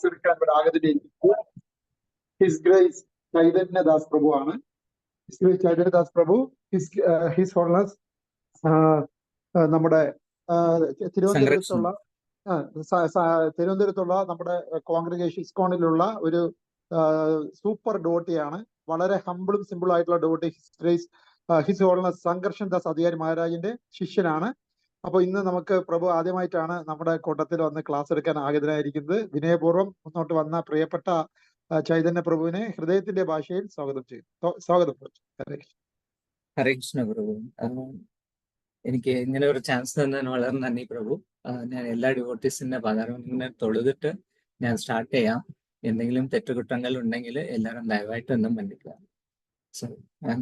Class എടുക്കാൻ ഇവിടെ ആഗതനായിരിക്കുന്നത് his grace Chaitanya Das പ്രഭു ആണ്. ഹിസ് ഗ്രേസ് ചൈതന്യ ദാസ് പ്രഭു ഹിസ് ഹോൾനസ് നമ്മുടെ തിരുവനന്തപുരത്തുള്ള നമ്മുടെ കോൺഗ്രിഗേഷൻ ഇസ്കോണിലുള്ള ഒരു സൂപ്പർ ഡോട്ടിയാണ്. വളരെ ഹംബിളും സിമ്പിൾ ആയിട്ടുള്ള ഡോട്ടി. ഹിസ് ഹോൾനസ് സംഘർഷൻ ദാസ് അധികാരി മഹാരാജിന്റെ ശിഷ്യനാണ്. അപ്പൊ ഇന്ന് നമുക്ക് പ്രഭു ആദ്യമായിട്ടാണ് നമ്മുടെ കൂട്ടത്തിൽ വന്ന് ക്ലാസ് എടുക്കാൻ ആഗതനായിരിക്കുന്നത്. വിനയപൂർവ്വം മുന്നോട്ട് വന്ന പ്രിയപ്പെട്ട ചൈതന്യ പ്രഭുവിനെ ഹൃദയത്തിന്റെ ഭാഷയിൽ സ്വാഗതം ചെയ്യുന്നു. സ്വാഗതം പ്രഭു. ഹരേ കൃഷ്ണ പ്രഭു. എനിക്ക് ഇങ്ങനെ ഒരു ചാൻസ് തന്നതിന് വളരെ നന്ദി പ്രഭു. ഞാൻ എല്ലാ ഡിവോട്ടീസിന്റെ പാദാരം ഇങ്ങനെ തൊഴുതിട്ട് ഞാൻ സ്റ്റാർട്ട് ചെയ്യാം. എന്തെങ്കിലും തെറ്റുകുറ്റങ്ങൾ ഉണ്ടെങ്കിൽ എല്ലാവരും ദയവായിട്ട് ഒന്നും മന്നിക്കുക. സോ ഞാൻ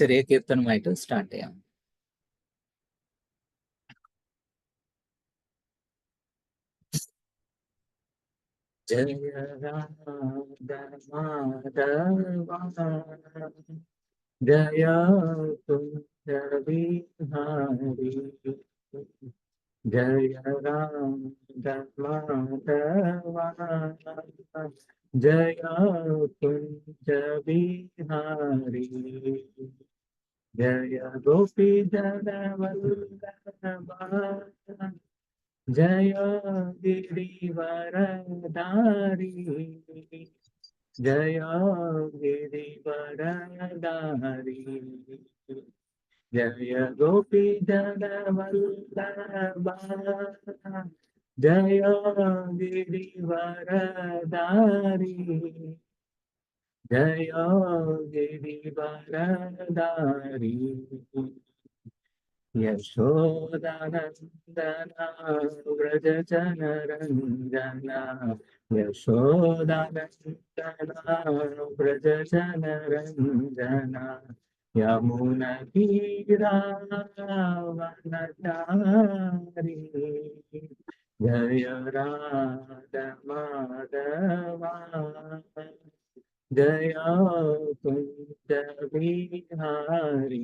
ചെറിയ കീർത്തനമായിട്ട് സ്റ്റാർട്ട് ചെയ്യാം. ജയ ജയ ബിഹാരി ജയ രാം ജയ കുഞ്ച ബിഹാരി ജയ ഗോപി ജനവല്ലഭ ജയ ഗിരിവരധാരി ജയ ഗിരിവരധാരി ജയ ഗോപി ജനവല്ലഭ ജയ ഗിരിവരധാരി ജയ ഗിരിവരധാരി യശോദാനന്ദന വ്രജ ജനരഞ്ജന യശോദാനന്ദന വ്രജ ജനരഞ്ജന യമുന തീരാവനചാരി ജയ രാധ മാധവ ജയ കുഞ്ച ബിഹാരി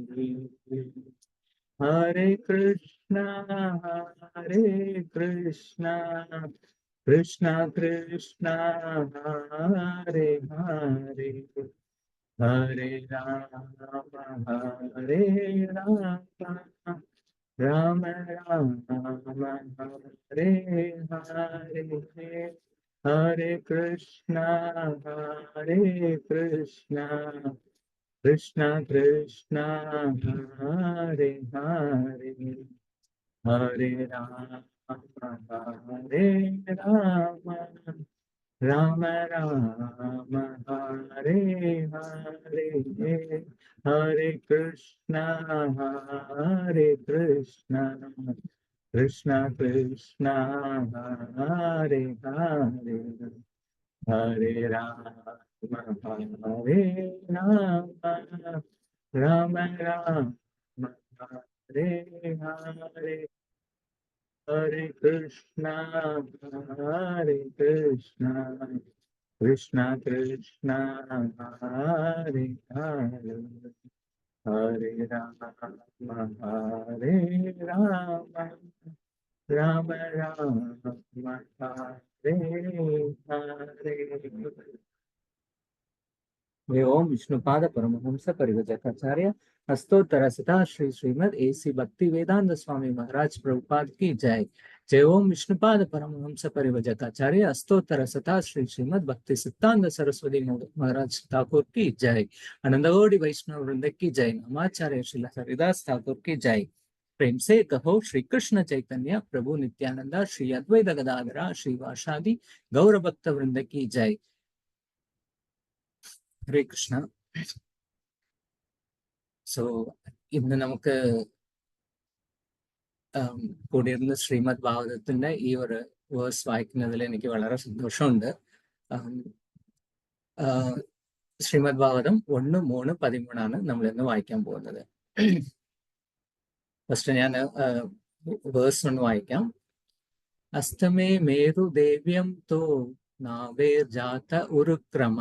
ഹരേ കൃഷ്ണ കൃഷ്ണ കൃഷ്ണ ഹരേ ഹരേ ഹരേ രാമ ഹരേ രാമ രാമ രാമ ഹരേ ഹരേ ഹരേ കൃഷ്ണ കൃഷ്ണ കൃഷ്ണ ഹരേ ഹരേ ഹരേ രാമ ഹരേ രാമ രാമ രാമ ഹരേ ഹരേ ഹരേ കൃഷ്ണ കൃഷ്ണ കൃഷ്ണ ഹരേ ഹരേ ഹരേ രാമ ഹരേ രാമ രാമ രാമ ഹരേ ഹരേ ഹരേ കൃഷ്ണ കൃഷ്ണ കൃഷ്ണ ഹരേ ഹരേ ഹരേ രാമ ഹരേ രാമ രാമ രാമ ഹരേ ഹരേ. ओम विष्णुपाद परमहंस परिव्रजकाचार्य हस्तोत्तर सदा श्री श्रीमद AC भक्ति वेदांत स्वामी महाराज प्रभुपाद की जय. जय ओम विष्णुपाद परमहंस परिव्रजकाचार्य हस्तोत्तर सदा श्री श्रीमद भक्ति सिद्धांत सरस्वती महाराज ठाकुर की जय. आनंदगौड़ी वैष्णव वृंद की जय. नामाचार्य श्री हरिदास ठाकुर की जय. प्रेम से कहो श्री कृष्ण चैतन्य प्रभु नित्यानंद श्री अद्वैत गदाधर श्री वासादि गौर भक्त वृंद की जय. ഹരേ കൃഷ്ണ. സോ ഇന്ന് നമുക്ക് കൂടിയിരുന്ന ശ്രീമദ് ഭാഗവതത്തിന്റെ ഈ ഒരു വേഴ്സ് വായിക്കുന്നതിൽ എനിക്ക് വളരെ സന്തോഷമുണ്ട്. ശ്രീമദ് ഭാഗവതം 1:3-13 നമ്മൾ ഇന്ന് വായിക്കാൻ പോകുന്നത്. ഫസ്റ്റ് ഞാൻ വേഴ്സ് ഒന്ന് വായിക്കാം. അസ്തമേ മേരു ദേവ്യം തോ നാവേർജാത ഉരുക്രമ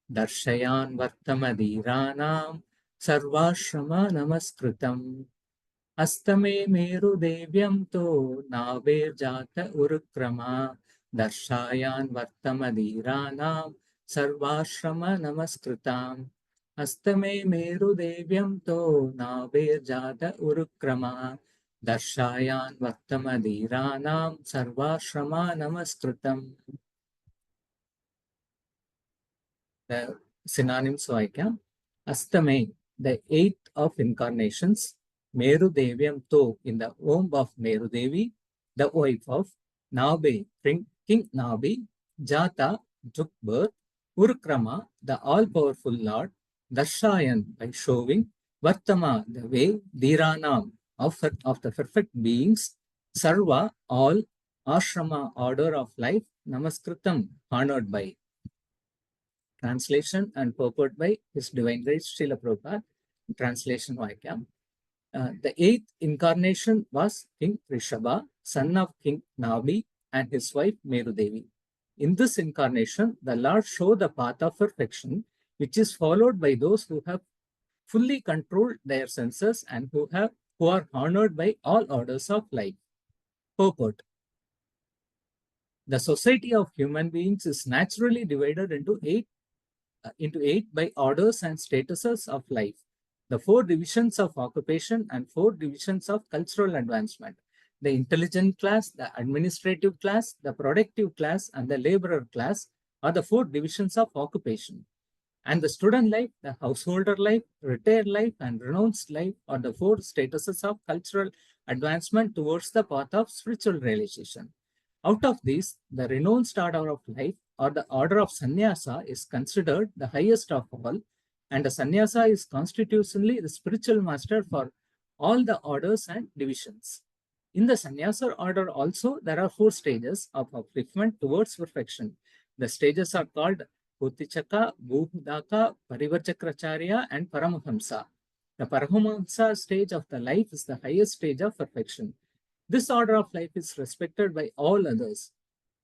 ദർശയാൻ വർത്തമധീരാനാം സർവാശ്രമ നമസ്കൃതം. അസ്തമേ മേരു ദേവ്യം തോ നാവേർജാത ഉരുക്രമ दर्शायान् वर्तमधीराणां सर्वाश्रम नमस्कृतां हस्तमे मेरुदेव्यं तो नाभिर्जात उरुक्रमः दर्शायान् वर्तमधीराणां सर्वाश्रम नमस्कृतम्. The synonyms വായിക്കാം. Astame, the eighth of incarnations, Meru Devyam To, in the womb of Meru Devi, the wife of Nabe, King Nabe, Jata, took birth, Urukrama, the all-powerful Lord, Darshayan, by showing, Vartama, the way, Dhiranam, of the perfect beings, Sarva, all, Ashrama, order of life, Namaskritam, honored by. Translation and purport by His Divine Grace Srila Prabhupada. Translation Vaikam. The eighth incarnation was King Rishabha, son of King Nabi, and his wife Meru Devi. In this incarnation, the Lord showed the path of perfection, which is followed by those who have fully controlled their senses and who are honored by all orders of life. Purport. The society of human beings is naturally divided into eight by orders and statuses of life, the 4 divisions of occupation and 4 divisions of cultural advancement, the intelligent class, the administrative class, the productive class, and the laborer class are the 4 divisions of occupation. And the student life, the householder life, retired life, and renounced life are the 4 statuses of cultural advancement towards the path of spiritual realization. Out of these, the renounced order of life, or the order of sannyasa, is considered the highest of all, and the sannyasa is constitutionally the spiritual master for all the orders and divisions. In the sannyasa order also, there are 4 stages of upliftment towards perfection. The stages are called Bhutichaka, Bhudaka, Parivarchakracharya, and Paramahamsa. The Paramahamsa stage of the life is the highest stage of perfection. This order of life is respected by all others.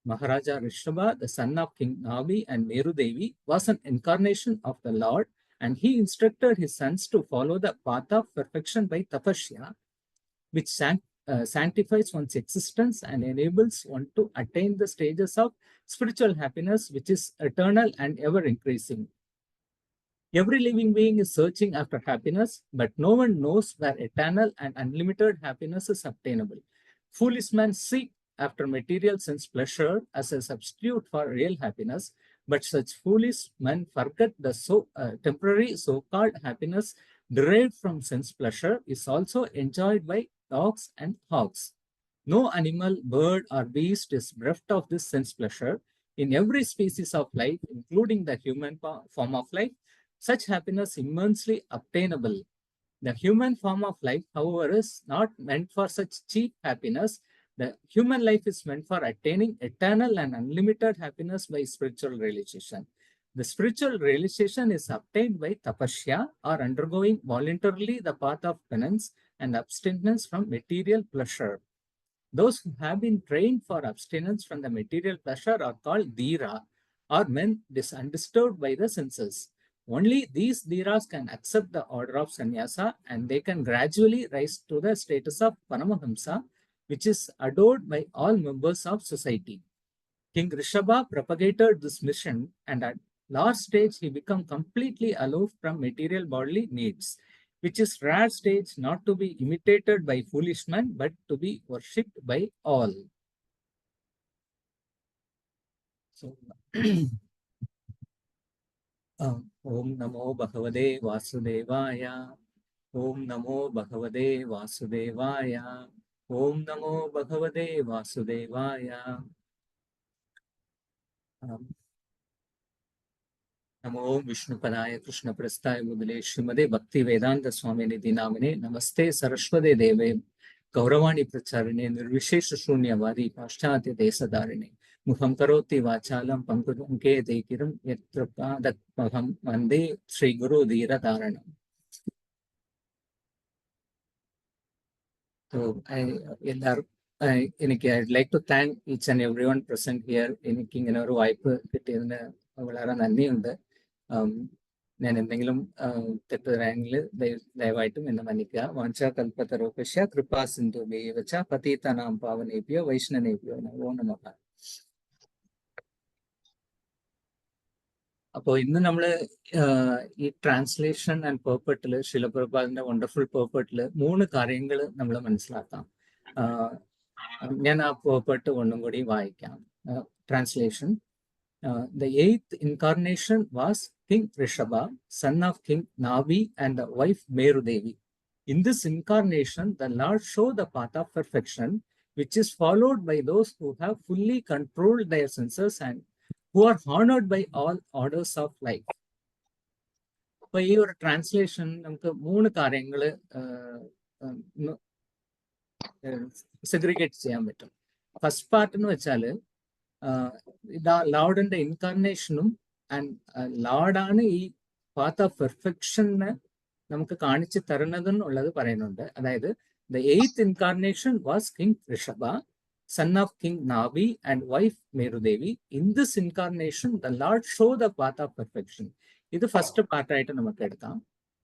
Maharaja Rishabha, the son of King Nabi and Meru Devi, was an incarnation of the Lord, and he instructed his sons to follow the path of perfection by tapasya, which sanctifies one's existence and enables one to attain the stages of spiritual happiness, which is eternal and ever increasing. Every living being is searching after happiness, but no one knows where eternal and unlimited happiness is obtainable. Foolish men seek after material sense pleasure as a substitute for real happiness, but such foolish men forget the temporary so-called happiness derived from sense pleasure is also enjoyed by dogs and hogs. No animal, bird, or beast is bereft of this sense pleasure. In every species of life, including the human form of life, such happiness immensely obtainable. The human form of life, however, is not meant for such cheap happiness. The human life is meant for attaining eternal and unlimited happiness by spiritual realization. The spiritual realization is obtained by tapasya, or undergoing voluntarily the path of penance and abstinence from material pleasure. Those who have been trained for abstinence from the material pleasure are called dhira, or men undisturbed by the senses. Only these dhiras can accept the order of sannyasa, and they can gradually rise to the status of Paramahamsa, which is adored by all members of society. King Rishabha propagated this mission, and at last stage he became completely aloof from material bodily needs, which is rare stage not to be imitated by foolish men, but to be worshipped by all. So, Om Namo Bhagavate Vasudevaya. Om Namo Bhagavate Vasudevaya. Om Namo Bhagavate Vasudevaya. नमो विष्णुपदाय कृष्णप्रस्थाय मुदले श्रीमदे भक्ति वेदांत स्वामी निधि नामिने नमस्ते सरस्वते देवे गौरवाणी प्रचारिणे निर्विशेष शून्यवादी पाश्चात्य देशधारिणे मुखं करोति वाचालं पंकुदंके देकिरं यत्र पादपहं वन्दे श्रीगुरु धीरधारणम्. So I'd like to thank each and everyone present here. എനിക്ക് ഇങ്ങനെ ഒരു വായ്പ കിട്ടിയതിന് വളരെ നന്ദിയുണ്ട്. ഞാൻ എന്തെങ്കിലും തെറ്റുതരാമെങ്കിൽ ദയവായിട്ടും എന്നെ മന്നിക്കുക. വാഞ്ചാ കൽപ്പതരോപശ്യ കൃപാ സിന്ധു ഭേവച പതീതാനാം പാവനേഭ്യോ വൈഷ്ണവേഭ്യോ നമോ നമഃ. അപ്പോൾ ഇന്ന് നമ്മൾ ഈ ട്രാൻസ്ലേഷൻ ആൻഡ് പേർപ്പട്ടിൽ ശിലപ്രഭാതിന്റെ വണ്ടർഫുൾ പേർപ്പട്ടിൽ 3 കാര്യങ്ങൾ നമ്മൾ മനസ്സിലാക്കാം. ഞാൻ ആ പേർപ്പട്ട് ഒന്നും കൂടി വായിക്കാം. Translation. The 8th incarnation was King Rishabha, son of King Navi and the wife Merudevi. In this incarnation, the Lord showed the path of perfection, which is followed by those who have fully controlled their senses and who are honored by all orders of life. അപ്പോൾ ഈ ഒരു translation നമുക്ക് 3 കാര്യങ്ങൾ segregate ചെയ്യാൻ പറ്റും. First part എന്ന് വെച്ചാൽ ലോർഡിന്റെ ഇൻകാർണേഷനും and ലോർഡാണ് ഈ പാത്ത് ഓഫ് പെർഫെക്ഷന് നമുക്ക് കാണിച്ചു തരുന്നതെന്നുള്ളത് പറയുന്നുണ്ട്. അതായത് the 8th incarnation was King Rishabha, son of King Navi and wife Merudevi. In this incarnation, the Lord showed the path of perfection. ഇത് ഫസ്റ്റ് പാർട്ടായിട്ട് നമുക്ക് എടുക്കാം.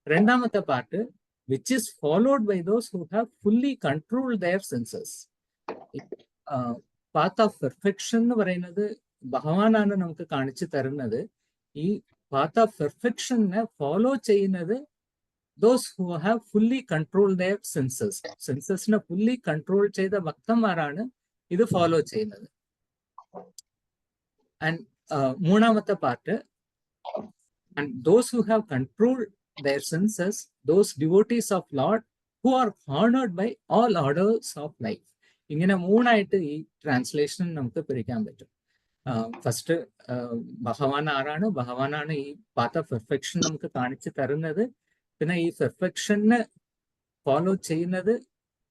രണ്ടാമത്തെ part which is followed by those who have fully controlled their senses. Path of perfection എന്ന് പറയുന്നത് ഭഗവാനാണ് നമുക്ക് കാണിച്ചു തരുന്നത്. ഈ പാത്ത് ഓഫ് പെർഫെക്ഷനെ ഫോളോ ചെയ്യുന്നത് those who have fully controlled their senses. സെൻസസിനെ ഫുള്ളി കൺട്രോൾ ചെയ്ത ഭക്തന്മാരാണ് ഇത് ഫോളോ ചെയ്യുന്നത്. ആൻഡ് മൂന്നാമത്തെ part, and those who have controlled their senses, those devotees of Lord who are honored by all orders of life. ഇങ്ങനെ 3ആയിട്ട് ഈ translation നമുക്ക് പിരിക്കാൻ പറ്റും. ഫസ്റ്റ് ഭഗവാൻ ആരാണ്? ഭഗവാനാണ് ഈ പാത്ത് ഓഫ് പെർഫെക്ഷൻ നമുക്ക് കാണിച്ചു തരുന്നത്. പിന്നെ ഈ പെർഫെക്ഷനെ ഫോളോ ചെയ്യുന്നത്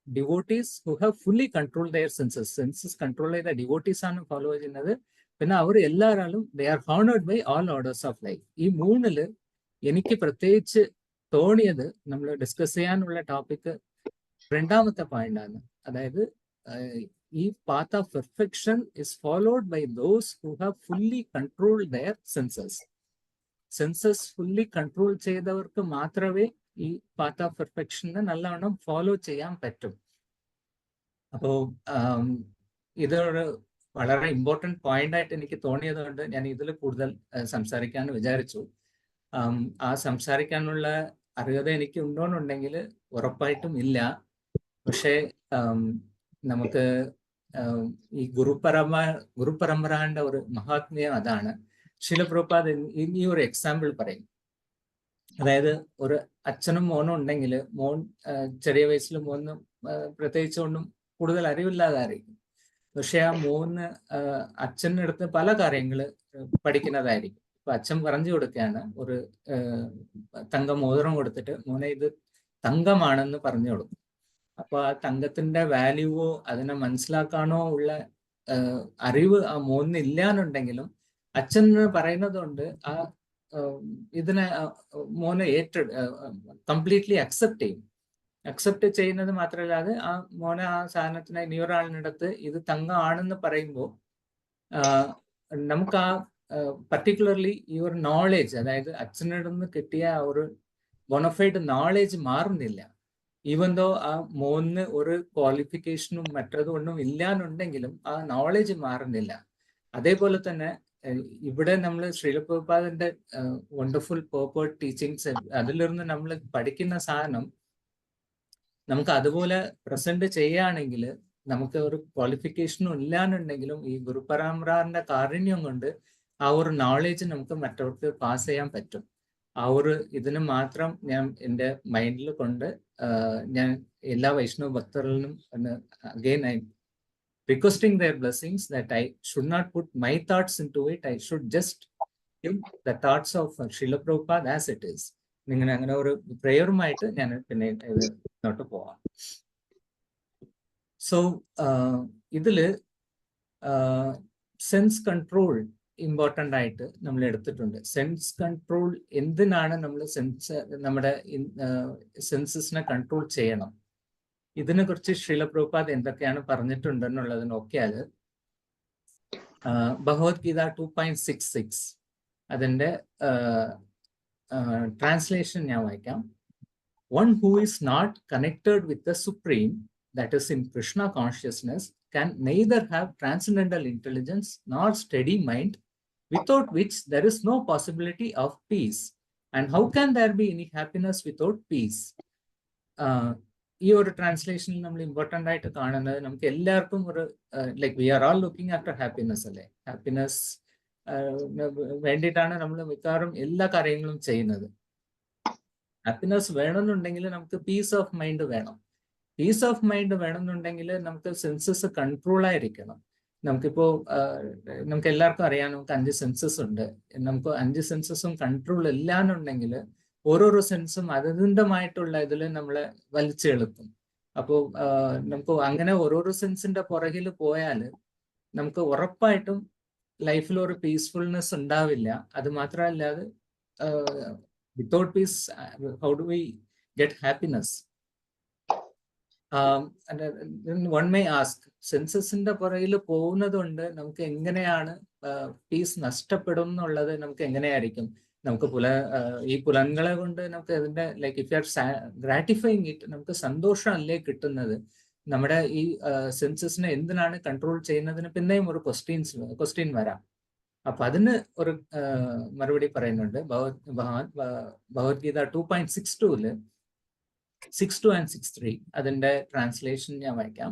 devotees who have fully control their senses. Senses control ചെയ്ത ഡിവോട്ടീസ് ആണ് ഫോളോ ചെയ്യുന്നത്. പിന്നെ അവർ എല്ലാവരും they are honoured by all orders of life. ഈ 3-ല് എനിക്ക് പ്രത്യേകിച്ച് തോന്നിയത് നമ്മൾ ഡിസ്കസ് ചെയ്യാനുള്ള ടോപ്പിക് രണ്ടാമത്തെ പോയിന്റാണ്. അതായത് ഈ path of perfection is followed by those who have fully control their senses. Senses fully control ചെയ്തവർക്ക് മാത്രമേ ഈ പാത്ത് ഓഫ് പെർഫെക്ഷനെ നല്ലവണ്ണം ഫോളോ ചെയ്യാൻ പറ്റും. അപ്പോൾ ഇതൊരു വളരെ ഇമ്പോർട്ടൻറ്റ് പോയിന്റ് ആയിട്ട് എനിക്ക് തോന്നിയത് കൊണ്ട് ഞാൻ ഇതിൽ കൂടുതൽ സംസാരിക്കാൻ വിചാരിച്ചു. ആ സംസാരിക്കാനുള്ള അർഹത എനിക്ക് ഉണ്ടോന്നുണ്ടെങ്കിൽ ഉറപ്പായിട്ടും ഇല്ല. പക്ഷേ നമുക്ക് ഈ ഗുരുപരമ്പരയുടെ ഒരു മഹാത്മ്യം അതാണ്. ശിലപ്രഭുപാദ് ഈ ഒരു എക്സാമ്പിൾ പറയും. അതായത് ഒരു അച്ഛനും മോനും ഉണ്ടെങ്കിൽ മോൻ ചെറിയ വയസ്സിൽ മോന് പ്രത്യേകിച്ച് ഒന്നും കൂടുതൽ അറിവില്ലാതായിരിക്കും. പക്ഷെ ആ മോന് അച്ഛൻ്റെ അടുത്ത് പല കാര്യങ്ങൾ പഠിക്കുന്നതായിരിക്കും. ഇപ്പൊ അച്ഛൻ പറഞ്ഞു കൊടുക്കുകയാണ്, ഒരു തങ്ക മോതിരം കൊടുത്തിട്ട് മോനെ ഇത് തങ്കമാണെന്ന് പറഞ്ഞു കൊടുക്കും. അപ്പൊ ആ തങ്കത്തിന്റെ വാല്യൂവോ അതിനെ മനസ്സിലാക്കാനോ ഉള്ള അറിവ് ആ മോന് ഇല്ലാന്നുണ്ടെങ്കിലും അച്ഛൻ പറയുന്നത് കൊണ്ട് ആ ഇതിനെ മോനെ കംപ്ലീറ്റ്ലി അക്സെപ്റ്റ് ചെയ്യും. അക്സെപ്റ്റ് ചെയ്യുന്നത് മാത്രമല്ലാതെ ആ മോനെ ആ സാധനത്തിനെ ഇനിയൊരാളിനടുത്ത് ഇത് തങ്കമാണെന്ന് പറയുമ്പോൾ നമുക്ക് ആ പർട്ടിക്കുലർലി ഈ ഒരു നോളേജ്, അതായത് അച്ഛനിടയിൽ നിന്ന് കിട്ടിയ ആ ഒരു ബോണഫൈഡ് നോളേജ് മാറുന്നില്ല. ഈവൻ ദോ ആ മോന് ഒരു ക്വാളിഫിക്കേഷനും മറ്റതൊന്നും ഇല്ലാന്നുണ്ടെങ്കിലും ആ നോളേജ് മാറുന്നില്ല. അതേപോലെ തന്നെ ഇവിടെ നമ്മൾ ശ്രീലപ്രഭുപാദിന്റെ വണ്ടർഫുൾ പേർപ്പേർട്ട് ടീച്ചിങ്സ്, അതിലിരുന്ന് നമ്മൾ പഠിക്കുന്ന സാധനം നമുക്ക് അതുപോലെ പ്രസന്റ് ചെയ്യുകയാണെങ്കിൽ നമുക്ക് ഒരു ക്വാളിഫിക്കേഷനും ഇല്ലാന്നുണ്ടെങ്കിലും ഈ ഗുരുപരമ്പരന്റെ കാരുണ്യം കൊണ്ട് ആ ഒരു നോളേജ് നമുക്ക് മറ്റവർക്ക് പാസ് ചെയ്യാൻ പറ്റും. ആ ഒരു ഇതിന് മാത്രം ഞാൻ എൻ്റെ മൈൻഡിൽ കൊണ്ട് ഞാൻ എല്ലാ വൈഷ്ണവ ഭക്തരിലും again I requesting their blessings that I should not put my thoughts into it. I should just give the thoughts of Srila Prabhupada as it is. നിങ്ങൾ അങ്ങനെ ഒരു പ്രേയറുമായിട്ട് ഞാൻ പിന്നെ മുന്നോട്ട് പോവാം. സോ ഇതില് സെൻസ് കൺട്രോൾ ഇമ്പോർട്ടൻ്റ് ആയിട്ട് നമ്മൾ എടുത്തിട്ടുണ്ട്. സെൻസ് കൺട്രോൾ എന്തിനാണ് നമ്മൾ നമ്മുടെ സെൻസസിനെ കൺട്രോൾ ചെയ്യണം, ഇതിനെ കുറിച്ച് ശ്രീല പ്രഭുപാദ് എന്തൊക്കെയാണ് പറഞ്ഞിട്ടുണ്ടെന്നുള്ളത് നോക്കിയാൽ ഭഗവത്ഗീത 2.66 അതിൻ്റെ ട്രാൻസ്ലേഷൻ ഞാൻ വായിക്കാം. One who is not connected with the Supreme, that is in Krishna consciousness, can neither have transcendental intelligence nor steady mind, without which there is no possibility of peace. And how can there be any happiness without peace? ഈ ഒരു ട്രാൻസ്ലേഷനിൽ നമ്മൾ important ആയിട്ട് കാണുന്നത് നമുക്ക് എല്ലാവർക്കും ഒരു like we are all looking after happiness അല്ലേ. Happiness വേണ്ടിയിട്ടാണ് നമ്മൾ മിക്കവാറും എല്ലാ കാര്യങ്ങളും ചെയ്യുന്നത്. ഹാപ്പിനെസ് വേണമെന്നുണ്ടെങ്കിൽ നമുക്ക് പീസ് ഓഫ് മൈൻഡ് വേണം. പീസ് ഓഫ് മൈൻഡ് വേണമെന്നുണ്ടെങ്കിൽ നമുക്ക് സെൻസസ് കൺട്രോൾ ആയിരിക്കണം. നമുക്കിപ്പോ നമുക്ക് എല്ലാവർക്കും അറിയാം, നമുക്ക് 5 സെൻസസ് ഉണ്ട്. നമുക്ക് 5 സെൻസസും കൺട്രോൾ ഇല്ലാന്നുണ്ടെങ്കിൽ ഓരോരോ സെൻസും അതിൻ്റെതായിട്ടുള്ള ഇതിൽ നമ്മളെ വലിച്ചെളുക്കും. അപ്പോൾ നമുക്ക് അങ്ങനെ ഓരോരോ സെൻസിന്റെ പുറകിൽ പോയാൽ നമുക്ക് ഉറപ്പായിട്ടും ലൈഫിൽ ഒരു പീസ്ഫുൾനെസ് ഉണ്ടാവില്ല. അത് മാത്രമല്ലാതെ without peace how do we get happiness? One may ask, സെൻസസിന്റെ പുറകിൽ പോകുന്നത് കൊണ്ട് നമുക്ക് എങ്ങനെയാണ് പീസ് നഷ്ടപ്പെടും എന്നുള്ളത് നമുക്ക് എങ്ങനെയായിരിക്കും? നമുക്ക് ഈ പുലങ്ങളെ കൊണ്ട് നമുക്ക് ഇതിന്റെ like if you are gratifying it, നമുക്ക് സന്തോഷമല്ലേ കിട്ടുന്നത്? നമ്മുടെ ഈ സെൻസസിനെ എന്തിനാണ് കൺട്രോൾ ചെയ്യുന്നതിന് പിന്നെയും ഒരു ക്വസ്റ്റ്യൻ വരാം. അപ്പൊ അതിന് ഒരു മറുപടി പറയുന്നുണ്ട് ഭഗവത്ഗീത 2.62 62 and 63. അതിന്റെ ട്രാൻസ്ലേഷൻ ഞാൻ വായിക്കാം.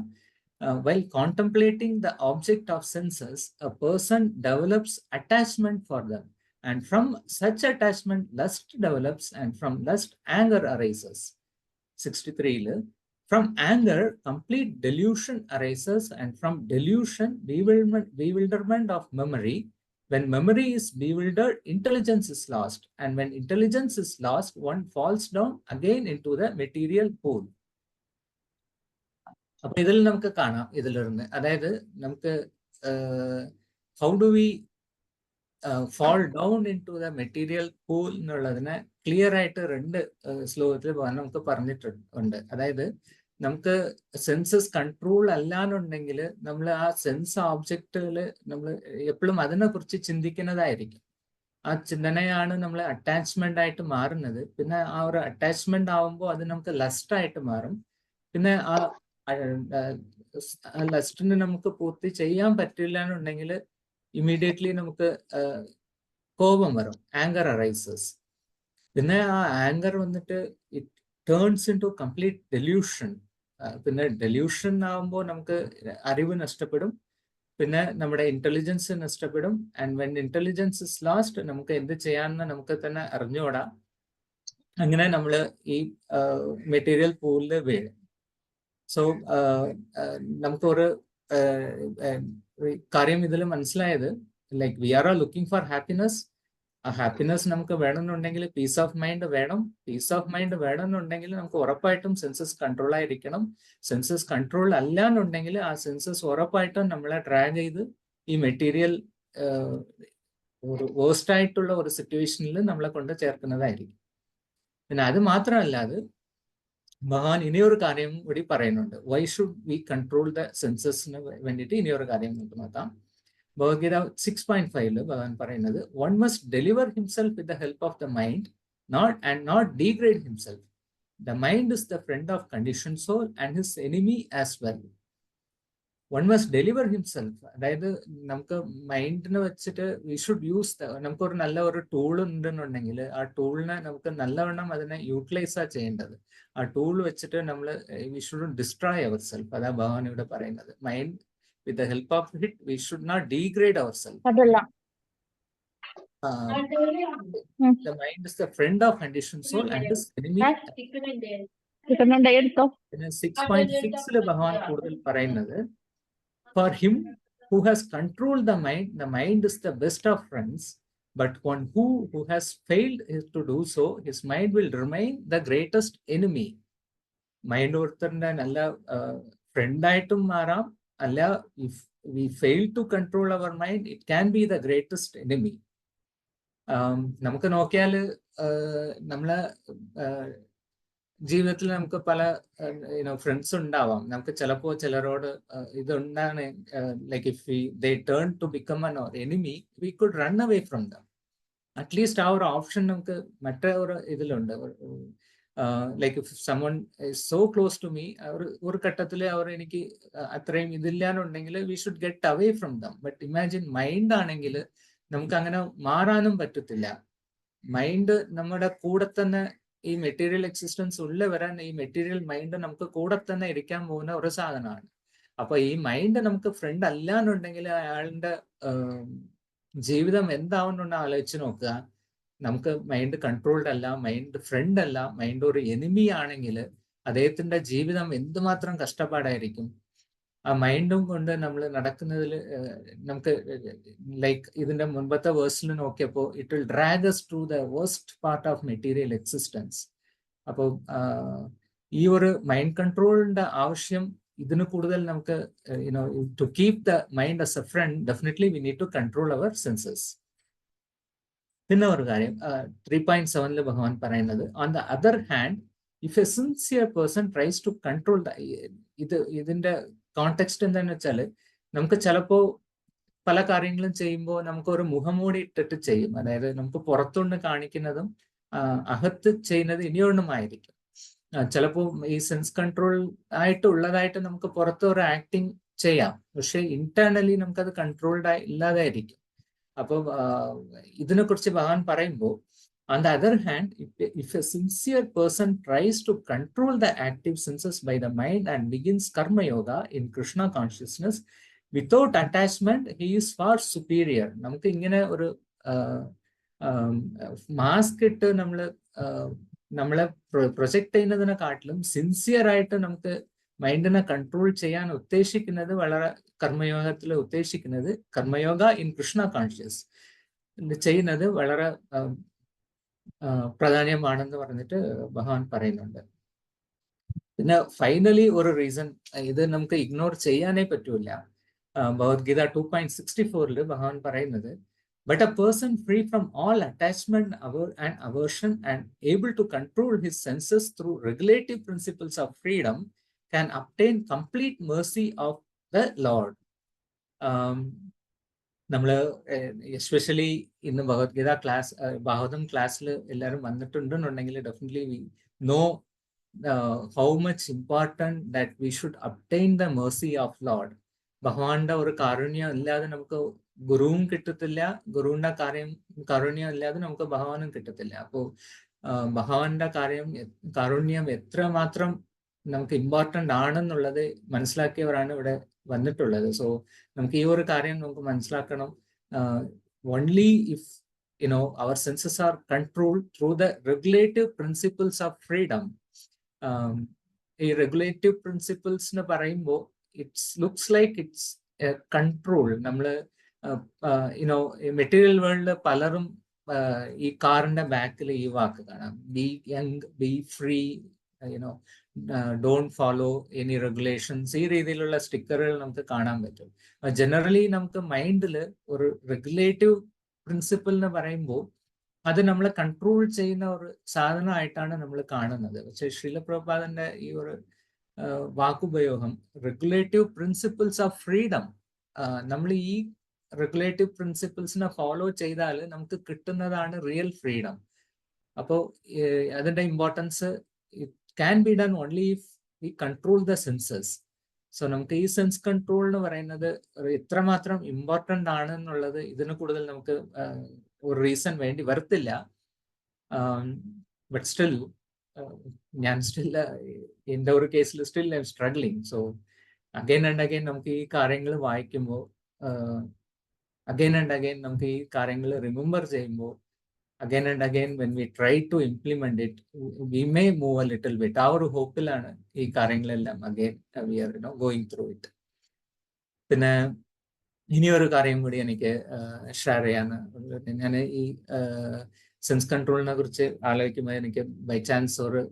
While contemplating the object of senses, a person develops attachment for them, and from such attachment lust develops, and from lust anger arises. 63 from anger complete delusion arises, and from delusion bewilderment of memory. When memory is bewildered, intelligence is lost, and when intelligence is lost, one falls down again into the material pool. അപ്പൊ ഇതിൽ നമുക്ക് കാണാം, ഇതിലിരുന്ന് അതായത് നമുക്ക് how do V fall down into the material pool എന്നുള്ളതിനെ clear ആയിട്ട് 2 ശ്ലോകത്തിൽ നമുക്ക് പറഞ്ഞിട്ടുണ്ട്. അതായത് നമുക്ക് സെൻസസ് കൺട്രോൾ അല്ലാന്നുണ്ടെങ്കിൽ നമ്മൾ ആ സെൻസ് ഓബ്ജക്റ്റുകൾ നമ്മൾ എപ്പോഴും അതിനെ കുറിച്ച് ചിന്തിക്കുന്നതായിരിക്കും. ആ ചിന്തനയാണ് നമ്മൾ അറ്റാച്ച്മെന്റ് ആയിട്ട് മാറുന്നത്. പിന്നെ ആ ഒരു അറ്റാച്ച്മെന്റ് ആവുമ്പോൾ അത് നമുക്ക് ലസ്റ്റ് ആയിട്ട് മാറും. പിന്നെ ആ ലസ്റ്റിന് നമുക്ക് പൂർത്തി ചെയ്യാൻ പറ്റില്ല എന്നുണ്ടെങ്കിൽ ഇമ്മീഡിയറ്റ്ലി നമുക്ക് കോപം വരും, ആങ്കർ അറൈസസ്. പിന്നെ ആ ആങ്കർ വന്നിട്ട് it turns into complete delusion. പിന്നെ ഡെല്യൂഷൻ ആകുമ്പോൾ നമുക്ക് അറിവ് നഷ്ടപ്പെടും, പിന്നെ നമ്മുടെ ഇന്റലിജൻസ് നഷ്ടപ്പെടും. And when intelligence is lost, നമുക്ക് എന്ത് ചെയ്യാമെന്ന് നമുക്ക് തന്നെ അറിഞ്ഞുകൂടാ. അങ്ങനെ നമ്മൾ ഈ മെറ്റീരിയൽ പൂളിൽ വീഴും. സോ നമുക്കൊരു കാര്യം ഇതിൽ മനസ്സിലായത്, like we are are looking for happiness. ആ ഹാപ്പിനെസ് നമുക്ക് വേണമെന്നുണ്ടെങ്കിൽ പീസ് ഓഫ് മൈൻഡ് വേണം. പീസ് ഓഫ് മൈൻഡ് വേണമെന്നുണ്ടെങ്കിൽ നമുക്ക് ഉറപ്പായിട്ടും സെൻസസ് കൺട്രോൾ ആയിരിക്കണം. സെൻസസ് കൺട്രോൾ അല്ല എന്നുണ്ടെങ്കിൽ ആ സെൻസസ് ഉറപ്പായിട്ടും നമ്മളെ ഡ്രാഗ് ചെയ്ത് ഈ മെറ്റീരിയൽ ഒരു വേസ്റ്റ് ആയിട്ടുള്ള ഒരു സിറ്റുവേഷനിൽ നമ്മളെ കൊണ്ട് ചേർക്കുന്നതായിരിക്കും. പിന്നെ അത് മാത്രമല്ലാതെ ഭഗവാൻ ഇനിയൊരു കാര്യം കൂടി പറയുന്നുണ്ട്. Why should we control the സെൻസസിന് വേണ്ടിയിട്ട് ഇനിയൊരു കാര്യം നമുക്ക് നോക്കാം. ഭഗവത്ഗീത 6.5 ഭഗവാൻ പറയുന്നത്, one must deliver himself with the help of the mind, not degrade himself. The mind is the friend of condition soul and his enemy as well. One must deliver himself, അതായത് നമുക്ക് മൈൻഡിനെ വെച്ചിട്ട് വി ഷുഡ് യൂസ് നമുക്കൊരു നല്ല ഒരു tool ഉണ്ടെന്നുണ്ടെങ്കിൽ ആ ടൂളിനെ നമുക്ക് നല്ലവണ്ണം അതിനെ യൂട്ടിലൈസ് ചെയ്യേണ്ടത്. ആ ടൂൾ വെച്ചിട്ട് നമ്മൾ we should destroy our self. അതാ ഭഗവാൻ ഇവിടെ പറയുന്നത്. Mind with the help of it, we should not degrade ourselves. The mind is the friend of conditioned soul and his enemy. 6.6 ഭഗവാൻ കൂടുതൽ പറയുന്നത്, for him who has controlled the mind is the best of friends, but one who has failed to do so, his mind will remain the greatest enemy. Mind ഒരുത്തരുടെ നല്ല ഫ്രണ്ടായിട്ടും മാറാം, അല്ല if we fail to control our mind, it can be the greatest enemy. നമുക്ക് നോക്കിയാൽ നമ്മളെ ജീവിതത്തിൽ നമുക്ക് പല ഫ്രണ്ട്സ് ഉണ്ടാവാം. നമുക്ക് ചിലപ്പോൾ ചിലരോട് ഇതുണ്ടാണ്, like if they turn to become an enemy, we could run away from them. At least ആ ഒരു ഓപ്ഷൻ നമുക്ക് മറ്റേ ഒരു ഇതിലുണ്ട്. Like if someone is so close to me, ഒരു ഘട്ടത്തിൽ അവർ എനിക്ക് അത്രയും ഇതില്ലാന്നുണ്ടെങ്കിൽ we should get away from them. But imagine mind ആണെങ്കിൽ നമുക്ക് അങ്ങനെ മാറാനും പറ്റത്തില്ല. മൈൻഡ് നമ്മുടെ കൂടെ തന്നെ, ഈ മെറ്റീരിയൽ എക്സിസ്റ്റൻസ് ഉള്ളവരാൻ ഈ മെറ്റീരിയൽ മൈൻഡ് നമുക്ക് കൂടെ തന്നെ ഇരിക്കാൻ പോകുന്ന ഒരു സാധനമാണ്. അപ്പൊ ഈ മൈൻഡ് നമുക്ക് ഫ്രണ്ട് അല്ല എന്നുണ്ടെങ്കിൽ അയാളുടെ ജീവിതം എന്താവുന്നുണ്ട് ആലോചിച്ച് നോക്കുക. നമുക്ക് മൈൻഡ് കൺട്രോൾഡ് അല്ല, മൈൻഡ് ഫ്രണ്ട് അല്ല, മൈൻഡ് ഒരു എനിമി ആണെങ്കിൽ അദ്ദേഹത്തിന്റെ ജീവിതം എന്തുമാത്രം കഷ്ടപ്പാടായിരിക്കും. ആ മൈൻഡും കൊണ്ട് നമ്മൾ നടക്കുന്നതിൽ നമുക്ക് ലൈക്ക് ഇതിന്റെ മുൻപത്തെ വേഴ്സിൽ നോക്കിയപ്പോൾ it will drag us to the waste part of material existence. അപ്പോൾ ഈ ഒരു മൈൻഡ് കൺട്രോളിന്റെ ആവശ്യം ഇതിന് കൂടുതൽ നമുക്ക് to keep the mind as a friend definitely we need to control our senses. പിന്നെ ഒരു കാര്യം 3.7 ഭഗവാൻ പറയുന്നത്, on the other hand if a sincere person tries to control ഇതിന്റെ കോണ്ടെക്സ്റ്റ് എന്താണെന്ന് വെച്ചാൽ, നമുക്ക് ചിലപ്പോൾ പല കാര്യങ്ങളും ചെയ്യുമ്പോൾ നമുക്ക് ഒരു മുഖംമൂടി ഇട്ടിട്ട് ചെയ്യും. അതായത് നമുക്ക് പുറത്തുകൊണ്ട് കാണിക്കുന്നതും അകത്ത് ചെയ്യുന്നത് ഇനിയൊന്നുമായിരിക്കും. ചിലപ്പോൾ ഈ സെൻസ് കൺട്രോൾ ആയിട്ടുള്ളതായിട്ട് നമുക്ക് പുറത്ത് ഒരു ആക്ടിങ് ചെയ്യാം, പക്ഷെ ഇന്റേണലി നമുക്കത് കൺട്രോൾഡ് ഇല്ലാതായിരിക്കും. അപ്പോൾ ഇതിനെ കുറിച്ച് ഭഗവാൻ പറയുമ്പോൾ, on the other hand, if a sincere person tries to control the active senses by the mind and begins karma yoga in Krishna consciousness without attachment, he is far superior. നമുക്ക് ഇങ്ങനെ ഒരു mask ഇട്ട് നമ്മളെ project ചെയ്യുന്നതിനെക്കാട്ടിലും sincere ആയിട്ട് നമുക്ക് മൈൻഡിനെ control ചെയ്യാൻ ഉദ്ദേശിക്കുന്നത്, വളരെ കർമ്മയോഗത്തിൽ ഉദ്ദേശിക്കുന്നത്, കർമ്മയോഗ ഇൻ കൃഷ്ണ കോൺഷ്യസ് ചെയ്യുന്നത് വളരെ പ്രാധാന്യമാണെന്ന് പറഞ്ഞിട്ട് ഭഗവാൻ പറയുന്നുണ്ട്. പിന്നെ ഫൈനലി ഒരു റീസൺ, ഇത് നമുക്ക് ഇഗ്നോർ ചെയ്യാനേ പറ്റൂല. ഭഗവത്ഗീത 2.64 ഭഗവാൻ പറയുന്നത്, but a person free from all attachment and aversion and able to control his senses through regulative principles of freedom can obtain complete mercy of the Lord. നമ്മൾ എസ്പെഷ്യലി ഇന്ന് Bhagavad Gita class, Bhagavatam ക്ലാസ്സിൽ എല്ലാവരും വന്നിട്ടുണ്ടെന്നുണ്ടെങ്കിൽ definitely we know how much important that we should obtain the mercy of lord. ഭഗവാന്റെ ഒരു കാരുണ്യം ഇല്ലാതെ നമുക്ക് ഗുരുവും കിട്ടത്തില്ല, ഗുരുവിന്റെ കാരുണ്യം ഇല്ലാതെ നമുക്ക് ഭഗവാനും കിട്ടത്തില്ല. അപ്പോൾ ഭഗവാന്റെ കാരുണ്യം എത്രമാത്രം നമുക്ക് ഇമ്പോർട്ടൻ്റ് ആണെന്നുള്ളത് മനസ്സിലാക്കിയവരാണ് ഇവിടെ വന്നിട്ടുള്ളത്. സോ നമുക്ക് ഈ ഒരു കാര്യം നമുക്ക് മനസ്സിലാക്കണം. Only if our senses are controlled through the regulative principles of freedom. ഈ റെഗുലേറ്റീവ് പ്രിൻസിപ്പിൾസ് എന്ന് പറയുമ്പോൾ it's looks like it's control. നമ്മൾ മെറ്റീരിയൽ വേൾഡിൽ പലരും ഈ കാറിന്റെ ബാക്കിൽ ഈ വാക്ക് കാണാം, be young, be free, don't follow any regulations. ഈ രീതിയിലുള്ള സ്റ്റിക്കറുകൾ നമുക്ക് കാണാൻ പറ്റും. ജനറലി നമുക്ക് മൈൻഡിൽ ഒരു റെഗുലേറ്റീവ് പ്രിൻസിപ്പിൾ എന്ന് പറയുമ്പോൾ അത് നമ്മളെ കൺട്രോൾ ചെയ്യുന്ന ഒരു സാധനമായിട്ടാണ് നമ്മൾ കാണുന്നത്. പക്ഷെ ശ്രീല പ്രഭുപാദന്റെ ഈ ഒരു വാക്കുപയോഗം, റെഗുലേറ്റീവ് പ്രിൻസിപ്പിൾസ് ഓഫ് ഫ്രീഡം, നമ്മൾ ഈ റെഗുലേറ്റീവ് പ്രിൻസിപ്പിൾസിനെ ഫോളോ ചെയ്താൽ നമുക്ക് കിട്ടുന്നതാണ് റിയൽ ഫ്രീഡം. അപ്പോൾ അതിന്റെ importance can be done only if we control the senses. So നമുക്ക് ഈ സെൻസ് കൺട്രോൾ എന്ന് പറയുന്നത് എത്രമാത്രം ഇമ്പോർട്ടൻ്റ് ആണ് എന്നുള്ളത് ഇതിന് കൂടുതൽ നമുക്ക് ഒരു റീസൺ വേണ്ടി വരത്തില്ല. ബട്ട് സ്റ്റിൽ ഞാൻ എൻ്റെ ഒരു കേസിൽ still I M struggling. So again and again നമുക്ക് ഈ കാര്യങ്ങൾ വായിക്കുമ്പോൾ, അഗൈൻ ആൻഡ് അഗൈൻ നമുക്ക് ഈ കാര്യങ്ങൾ റിമെമ്പർ ചെയ്യുമ്പോൾ, again and again when we try to implement it, we may move a little bit. ആ ഒരു ഹോപ്പിലാണ് ഈ കാര്യങ്ങളെല്ലാം again we are going through it. പിന്നെ ഇനിയൊരു കാര്യം കൂടി എനിക്ക് ഷെയർ ചെയ്യാന്ന്, ഞാൻ ഈ സെൻസ് കൺട്രോളിനെ കുറിച്ച് ആലോചിക്കുമ്പോൾ എനിക്ക് ബൈ ചാൻസ് ഒരു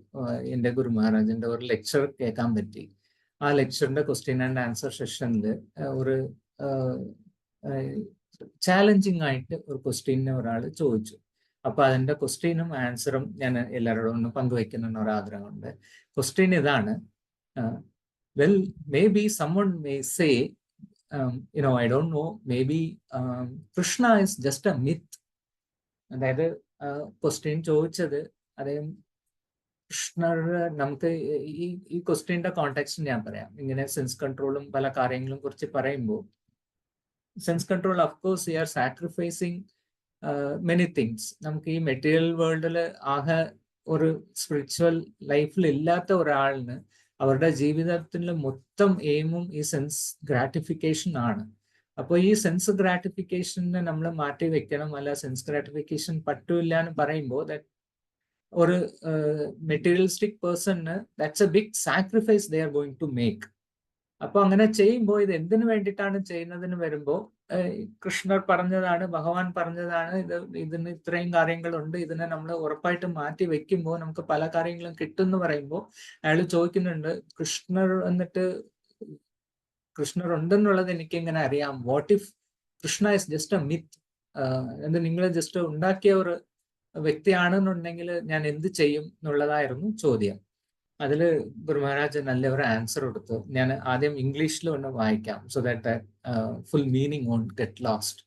എൻ്റെ ഗുരു മഹാരാജന്റെ ഒരു ലെക്ചർ കേൾക്കാൻ പറ്റി. ആ ലെക്ചറിന്റെ ക്വസ്റ്റ്യൻ ആൻഡ് ആൻസർ സെഷനിൽ ഒരു ചാലഞ്ചിങ് ആയിട്ട് ഒരു ക്വസ്റ്റ്യനെ ഒരാൾ ചോദിച്ചു. അപ്പൊ അതിന്റെ ക്വസ്റ്റ്യനും ആൻസറും ഞാൻ എല്ലാവരോടും ഒന്ന് പങ്കുവയ്ക്കുന്ന ഒരാഗ്രഹമുണ്ട്. ക്വസ്റ്റ്യൻ ഇതാണ്, well may be someone may say, I don't know, maybe Krishna is just a myth. അതായത് ക്വസ്റ്റ്യൻ ചോദിച്ചത് അദ്ദേഹം കൃഷ്ണർ, നമുക്ക് ഈ ക്വസ്റ്റ്യന്റെ കോണ്ടെക്സ്റ്റ് ഞാൻ പറയാം. ഇങ്ങനെ സെൻസ് കൺട്രോളും പല കാര്യങ്ങളും കുറിച്ച് പറയുമ്പോൾ sense control of course you are sacrificing many things. നമുക്ക് ഈ മെറ്റീരിയൽ വേൾഡിൽ ആകെ ഒരു സ്പിരിച്വൽ ലൈഫിൽ ഇല്ലാത്ത ഒരാളിന് അവരുടെ ജീവിതത്തിലെ മൊത്തം എയിമും ഈ സെൻസ് ഗ്രാറ്റിഫിക്കേഷൻ ആണ്. അപ്പോൾ ഈ സെൻസ് ഗ്രാറ്റിഫിക്കേഷനെ നമ്മൾ മാറ്റി വെക്കണം. അല്ല സെൻസ് ഗ്രാറ്റിഫിക്കേഷൻ പറ്റൂല്ല എന്ന് പറയുമ്പോൾ ഒരു മെറ്റീരിയലിസ്റ്റിക് പേഴ്സണിന് that's a big sacrifice they are going to make. അപ്പൊ അങ്ങനെ ചെയ്യുമ്പോൾ ഇത് എന്തിനു വേണ്ടിയിട്ടാണ് ചെയ്യുന്നതിന് വരുമ്പോൾ കൃഷ്ണർ പറഞ്ഞതാണ്, ഭഗവാൻ പറഞ്ഞതാണ്, ഇതിന് ഇത്രയും കാര്യങ്ങളുണ്ട്, ഇതിനെ നമ്മൾ ഉറപ്പായിട്ട് മാറ്റി വെക്കുമ്പോൾ നമുക്ക് പല കാര്യങ്ങളും കിട്ടും എന്ന് പറയുമ്പോൾ അയാൾ ചോദിക്കുന്നുണ്ട്, കൃഷ്ണർ ഉണ്ടെന്നുള്ളത് എനിക്ക് എങ്ങനെ അറിയാം? What if Krishna is just A myth? എന്ന് നിങ്ങൾ ജസ്റ്റ് ഉണ്ടാക്കിയ ഒരു വ്യക്തിയാണെന്നുണ്ടെങ്കിൽ ഞാൻ എന്ത് ചെയ്യും എന്നുള്ളതായിരുന്നു ചോദ്യം. അതിൽ ഗുരു മഹാരാജ് നല്ല ഒരു ആൻസർ കൊടുത്തു. ഞാൻ ആദ്യം ഇംഗ്ലീഷിൽ ഒന്ന് വായിക്കാം, so that full meaning won't get lost.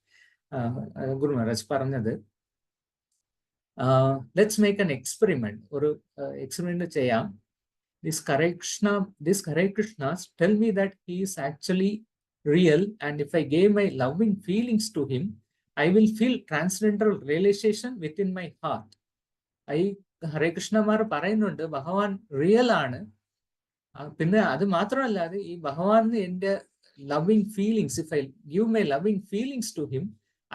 Guru Maharaj പറഞ്ഞത്, ലെറ്റ്സ് മേക്ക് എൻ എക്സ്പെരിമെന്റ്. ഒരു എക്സ്പെരിമെന്റ് ചെയ്യാം. This Hare Krishnas tell me that he is actually real, and if I gave my loving feelings to him, I will feel transcendental realization within my heart. ഹരേ കൃഷ്ണമാർ പറയുന്നുണ്ട് ഭഗവാൻ real ആണ്. പിന്നെ അത് മാത്രമല്ലാതെ ഈ ഭഗവാന് എൻ്റെ loving feelings, if I give my loving feelings to him,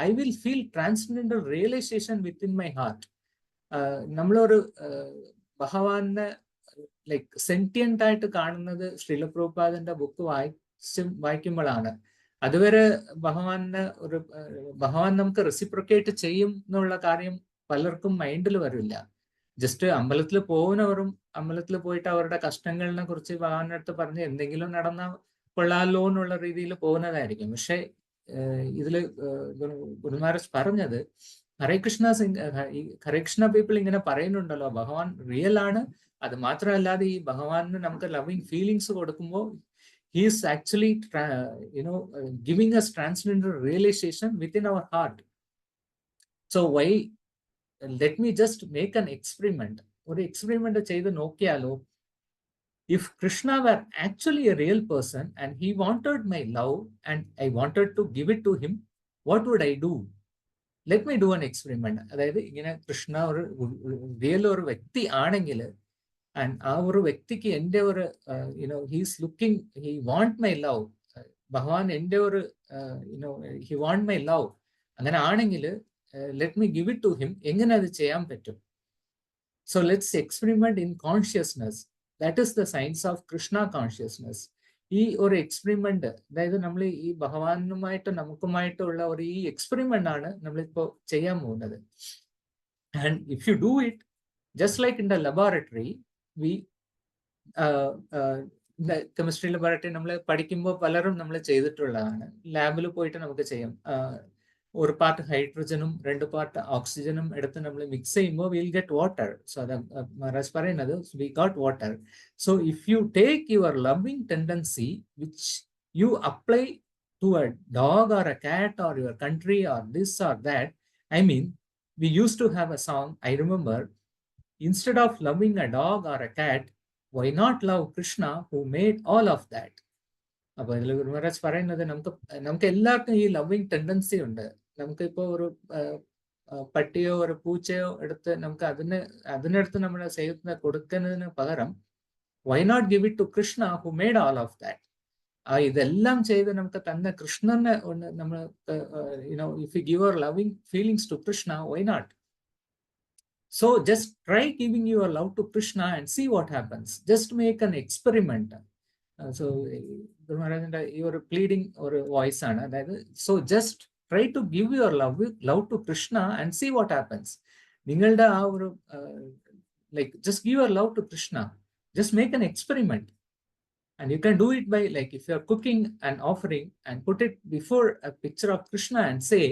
I will feel transcendental realisation within my heart. നമ്മളൊരു ഭഗവാനെ ലൈക്ക് സെന്റിയന്റ് ആയിട്ട് കാണുന്നത് ശ്രീല പ്രഭുപാദിന്റെ ബുക്ക് വായിക്കുമ്പോഴാണ്. അതുവരെ ഭഗവാൻ നമുക്ക് റെസിപ്രോക്കേറ്റ് ചെയ്യും എന്നുള്ള കാര്യം പലർക്കും മൈൻഡിൽ വരില്ല. ജസ്റ്റ് അമ്പലത്തിൽ പോകുന്നവരും അമ്പലത്തിൽ പോയിട്ട് അവരുടെ കഷ്ടങ്ങളിനെ കുറിച്ച് ഭഗവാന്റെ അടുത്ത് പറഞ്ഞ് എന്തെങ്കിലും നടന്ന കൊള്ളാലോ എന്നുള്ള രീതിയിൽ പോകുന്നതായിരിക്കും. പക്ഷെ ഇതില് ഗുരു മഹാരാജ് പറഞ്ഞത്, ഹരേ കൃഷ്ണ പീപ്പിൾ ഇങ്ങനെ പറയുന്നുണ്ടല്ലോ ഭഗവാൻ റിയൽ ആണ്. അത് മാത്രമല്ലാതെ ഈ ഭഗവാന് നമുക്ക് ലവിങ് ഫീലിങ്സ് കൊടുക്കുമ്പോൾ he is actually giving us transcendental realization within our heart. So why let me just make an experiment. ഒരു എക്സ്പെരിമെന്റ് ചെയ്ത് നോക്കിയാലോ, if Krishna were actually a real person and he wanted my love and I wanted to give it to him, what would I do? Let me do an experiment. അതായത് ഇങ്ങനെ കൃഷ്ണ ഒരു real ഒരു വ്യക്തി ആണെങ്കിൽ, and ആ ഒരു വ്യക്തിക്ക് എൻ്റെ ഒരു he's looking, he want my love, Bhagavan എൻ്റെ ഒരു ഹി വാണ്ട് മൈ ലവ്, അങ്ങനെ ആണെങ്കിൽ let me give it to him. എങ്ങനെ അത് ചെയ്യാൻ പറ്റും? So let's experiment in consciousness. That is the science of Krishna consciousness. ഈ ഒരു എക്സ്പെരിമെന്റ്, അതായത് നമ്മൾ ഈ ഭഗവാനുമായിട്ട് നമുക്കുമായിട്ടുള്ള ഒരു ഈ എക്സ്പെരിമെന്റ് ആണ് നമ്മളിപ്പോ ചെയ്യാൻ പോകുന്നത്. And if you do it just like in the laboratory, chemistry laboratory നമ്മൾ പഠിക്കുമ്പോൾ പലരും നമ്മൾ ചെയ്തിട്ടുള്ളതാണ്. ലാബിൽ പോയിട്ട് നമുക്ക് ചെയ്യാം. ഒരു പാർട്ട് ഹൈഡ്രജനും 2 പാർട്ട് ഓക്സിജനും എടുത്ത് നമ്മൾ മിക്സ് ചെയ്യുമ്പോൾ വിൽ ഗെറ്റ് വാട്ടർ. സോ അത് മഹാരാജ് പറയുന്നത്, we got water. So if you take your loving tendency which you apply to a dog or a cat or your country or this or that, I mean we used to have a song, I remember, instead of loving a dog or a cat, why not love Krishna who made all of that? അപ്പൊ ഇതിൽ ഗുരു മഹാരാജ് പറയുന്നത്, നമുക്ക് എല്ലാവർക്കും ഈ loving tendency ഉണ്ട്. നമുക്കിപ്പോ ഒരു പട്ടിയോ ഒരു പൂച്ചയോ എടുത്ത് നമുക്ക് അതിനടുത്ത് നമ്മുടെ സേവത്തിന് കൊടുക്കുന്നതിന് പകരം why not give it to Krishna who made all of that? ഇതെല്ലാം ചെയ്ത് നമുക്ക് തന്നെ കൃഷ്ണനെ ഒന്ന് നമ്മൾ if you give our loving feelings to Krishna, why not? So just try giving your love to Krishna and see what happens. Just make an experiment. So Guru Maharaj's your pleading or voice ആണ്. അതായത് so just try to give your love to Krishna and see what happens. നിങ്ങളുടെ ആ ഒരു like just give your love to Krishna. Just make an experiment. And you can do it by, like, if you are cooking an offering and put it before a picture of Krishna and say,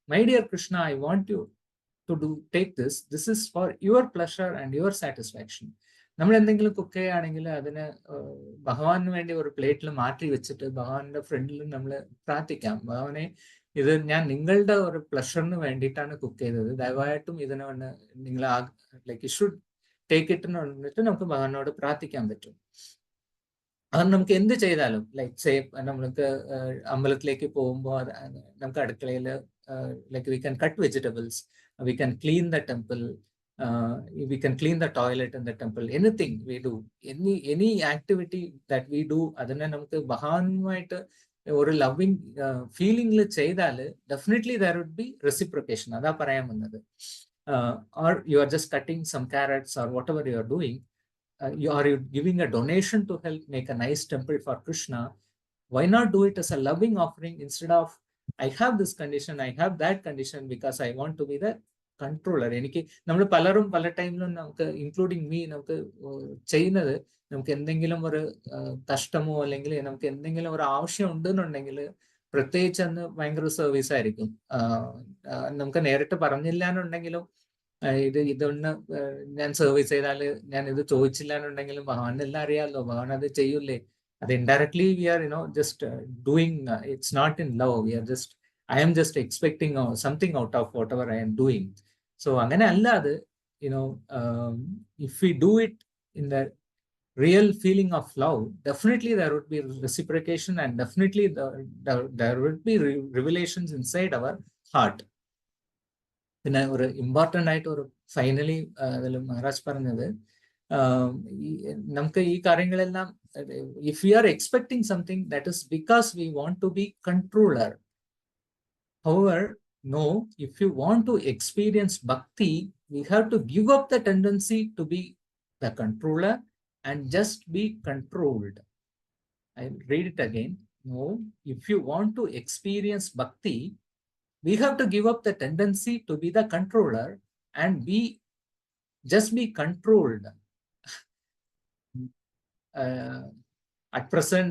my dear Krishna, I want you to take this. This is for your pleasure and your satisfaction. നമ്മൾ എന്തെങ്കിലും cook ചെയ്യുകയാണെങ്കിൽ അതിന് ഭഗവാന് വേണ്ടി ഒരു പ്ലേറ്റിൽ മാറ്റി വെച്ചിട്ട് ഭഗവാന്റെ ഫ്രണ്ടിൽ നമ്മൾ പ്രാർത്ഥിക്കാം, ഭഗവാനെ ഇത് ഞാൻ നിങ്ങളുടെ ഒരു പ്ലഷറിന് വേണ്ടിയിട്ടാണ് കുക്ക് ചെയ്തത്, ദയവായിട്ടും ഇതിനെ വന്ന് നിങ്ങൾ like you should take it എന്ന് പറഞ്ഞിട്ട് നമുക്ക് ഭഗവാനോട് പ്രാർത്ഥിക്കാൻ പറ്റും. അത് നമുക്ക് എന്ത് ചെയ്താലും ലൈക്ക് സേ നമ്മൾക്ക് അമ്പലത്തിലേക്ക് പോകുമ്പോൾ നമുക്ക് അടുക്കളയിൽ like we can cut vegetables, we can clean the temple, we can clean the toilet in the temple, anything we do, any activity that we do, അതിനെ നമുക്ക് മഹാന്മായിട്ട് ഒരു ലവിങ് ഫീലിംഗിൽ ചെയ്താൽ ഡെഫിനറ്റ്ലി ദർ വുഡ് ബി റെസിപ്രിക്കേഷൻ. അതാ പറയാൻ വന്നത്. Or you are just cutting some carrots or whatever you are doing, you are giving a donation to help make a nice temple for Krishna. Why not do it as a loving offering instead of I have this condition, I have that condition because I want to be the controller. എനിക്ക് നമ്മൾ പലരും പല ടൈമിലും നമുക്ക് including me നമുക്ക് ചെയ്യുന്നത്, നമുക്ക് എന്തെങ്കിലും ഒരു കഷ്ടമോ അല്ലെങ്കിൽ നമുക്ക് എന്തെങ്കിലും ഒരു ആവശ്യം ഉണ്ടെന്നുണ്ടെങ്കിൽ പ്രത്യേകിച്ച് അന്ന് ഭയങ്കര സർവീസ് ആയിരിക്കും. നമുക്ക് നേരിട്ട് പറഞ്ഞില്ല എന്നുണ്ടെങ്കിലും ഇതൊന്ന് ഞാൻ സർവീസ് ചെയ്താൽ ഞാൻ ഇത് ചോദിച്ചില്ല എന്നുണ്ടെങ്കിലും ഭഗവാനെല്ലാം അറിയാമല്ലോ, ഭഗവാൻ അത് ചെയ്യൂലേ. അത് indirectly we are just doing, it's not in love, we are just I am just expecting something out of whatever I am doing. So അങ്ങനെ അല്ലാതെ if we do it in the real feeling of love, definitely there would be reciprocation and definitely there would be revelations inside our heart. പിന്നെ ഒരു important ആയിട്ട് ഒരു finally അതിൽ മഹാരാജ് പറഞ്ഞത്, നമുക്ക് ഈ കാര്യങ്ങളെല്ലാം if we are expecting something, that is because we want to be controller. However, no, if you want to experience bhakti, we have to give up the tendency to be the controller and just be controlled. I'll read it again. No, if you want to experience bhakti, we have to give up the tendency to be the controller and just be controlled. At present,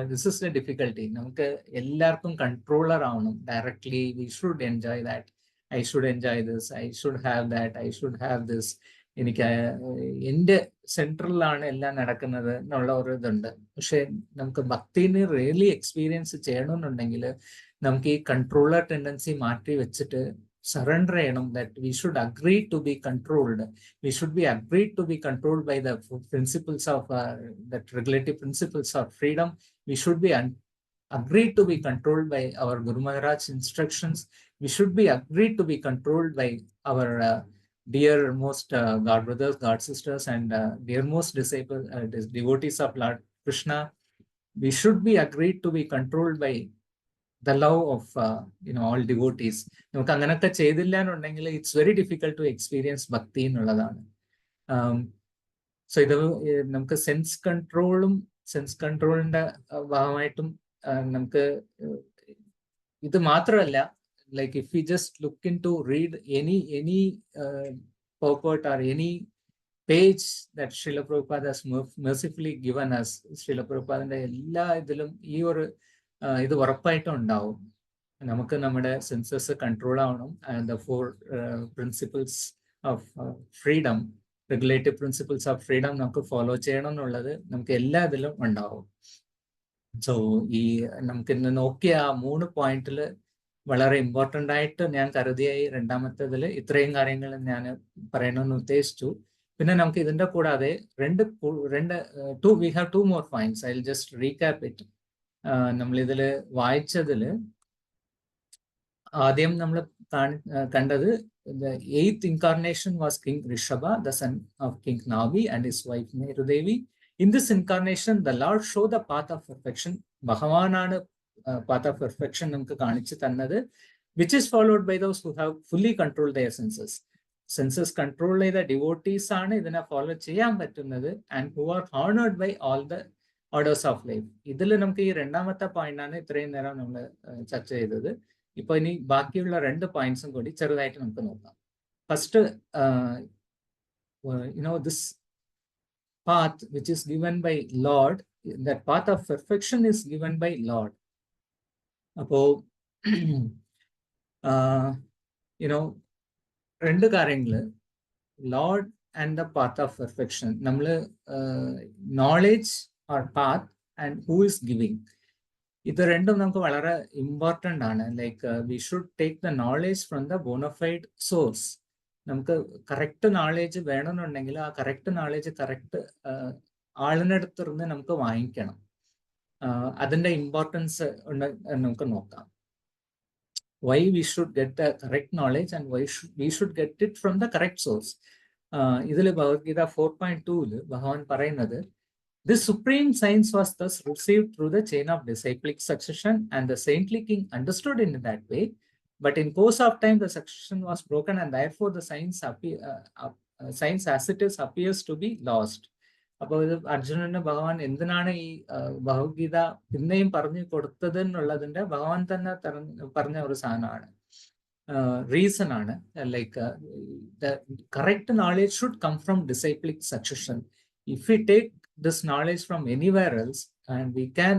this is the difficulty. നമുക്ക് എല്ലാവർക്കും controller ആവണം directly. We should enjoy that, I should enjoy this, I should have that, I should have this. എനിക്ക് എൻ്റെ സെൻട്രലിലാണ് എല്ലാം നടക്കുന്നത് എന്നുള്ള ഒരു ഇതുണ്ട്. പക്ഷെ നമുക്ക് ഭക്തിനെ റിയലി എക്സ്പീരിയൻസ് ചെയ്യണമെന്നുണ്ടെങ്കിൽ നമുക്ക് ഈ കൺട്രോളർ ടെൻഡൻസി മാറ്റി വെച്ചിട്ട് surrender ചെയ്യണം. that we should agree to be controlled. We should be agreed to be controlled by the principles of that regulative principles of freedom. We should be agreed to be controlled by our Guru Maharaj's instructions. We should be agreed to be controlled by our dear most God brothers, God sisters, and dear most disciples, devotees of Lord Krishna. We should be agreed to be controlled by the love of all devotees. നമുക്ക് അങ്ങനൊക്കെ ചെയ്തില്ല എന്നുണ്ടെങ്കിൽ it's very difficult to experience bhakti എന്നുള്ളതാണ്. So ഇത് നമുക്ക് sense കൺട്രോളിന്റെ ഭാഗമായിട്ടും നമുക്ക് ഇത് മാത്രമല്ല, like if you just look into read any purport or any page that Srila Prabhupada has mercifully given us, Srila Prabhupada എല്ലാ ഇതിലും ഈ ഒരു ഇത് ഉറപ്പായിട്ടും ഉണ്ടാവും. നമുക്ക് നമ്മുടെ സെൻസസ് കൺട്രോൾ ആവണം. And the 4 principles of freedom, regulative principles of freedom നമുക്ക് ഫോളോ ചെയ്യണം എന്നുള്ളത് നമുക്ക് എല്ലാ ഇതിലും ഉണ്ടാവും. സോ ഈ നമുക്ക് ഇന്ന് നോക്കിയ ആ 3 പോയിന്റിൽ വളരെ ഇമ്പോർട്ടൻ്റ് ആയിട്ട് ഞാൻ കരുതിയ ഈ രണ്ടാമത്തേതിൽ ഇത്രയും കാര്യങ്ങൾ ഞാൻ പറയണമെന്ന് ഉദ്ദേശിച്ചു. പിന്നെ നമുക്ക് ഇതിൻ്റെ കൂടാതെ we have 2 more points. I'll just recap it. നമ്മളിതിൽ വായിച്ചതിൽ ആദ്യം നമ്മൾ കണ്ടത് the 8th incarnation was King Rishabha, the son of King Navi and his wife Merudevi. In this incarnation, the Lord showed the path of perfection. Bhagavanana path of perfection namukku kaanichu tannathu, which is followed by those who have fully controlled their senses. Senses control ചെയ്ത devotees ആണ് ഇതിനെ follow ചെയ്യാൻ പറ്റുന്നത്, and who are honored by all the orders of life. ഇതിൽ നമുക്ക് ഈ രണ്ടാമത്തെ point ആണ് ഇത്രയും നേരം നമ്മൾ ചർച്ച ചെയ്തത്. ഇപ്പൊ ഇനി ബാക്കിയുള്ള 2 പോയിന്റ്സും കൂടി ചെറുതായിട്ട് നമുക്ക് നോക്കാം. First, this path which is given by Lord, that path of perfection is given by Lord. അപ്പോ രണ്ട് കാര്യങ്ങള്, Lord and the path of perfection. നമ്മള് knowledge or path and who is giving, ഇത് രണ്ടും നമുക്ക് വളരെ ഇമ്പോർട്ടൻ്റ് ആണ്. Like we should take the knowledge from the bona fide source. നമുക്ക് കറക്റ്റ് നോളേജ് വേണമെന്നുണ്ടെങ്കിൽ ആ കറക്റ്റ് നോളേജ് കറക്റ്റ് ആളിനടുത്തിരുന്ന് നമുക്ക് വാങ്ങിക്കണം. അതിൻ്റെ ഇമ്പോർട്ടൻസ് നമുക്ക് നോക്കാം. Why we should get the correct knowledge and why we should get it from the correct source. ഇതിൽ ഭഗവത്ഗീത 4.2 ഭഗവാൻ പറയുന്നത്, this supreme science was thus received through the chain of disciplic succession, and the saintly king understood in that way. But in course of time, the succession was broken, and therefore the science as it is appears to be lost. അപ്പോൾ ഇത് അർജുനന് ഭഗവാൻ എന്തിനാണ് ഈ ഭഗവത്ഗീത പിന്നെയും പറഞ്ഞു കൊടുത്തത് എന്നുള്ളതിന്റെ ഭഗവാൻ തന്നെ പറഞ്ഞ ഒരു സാധനമാണ്, റീസൺ ആണ്. Like the correct knowledge should come from disciplic succession. If we take this knowledge from anywhere else, and we can,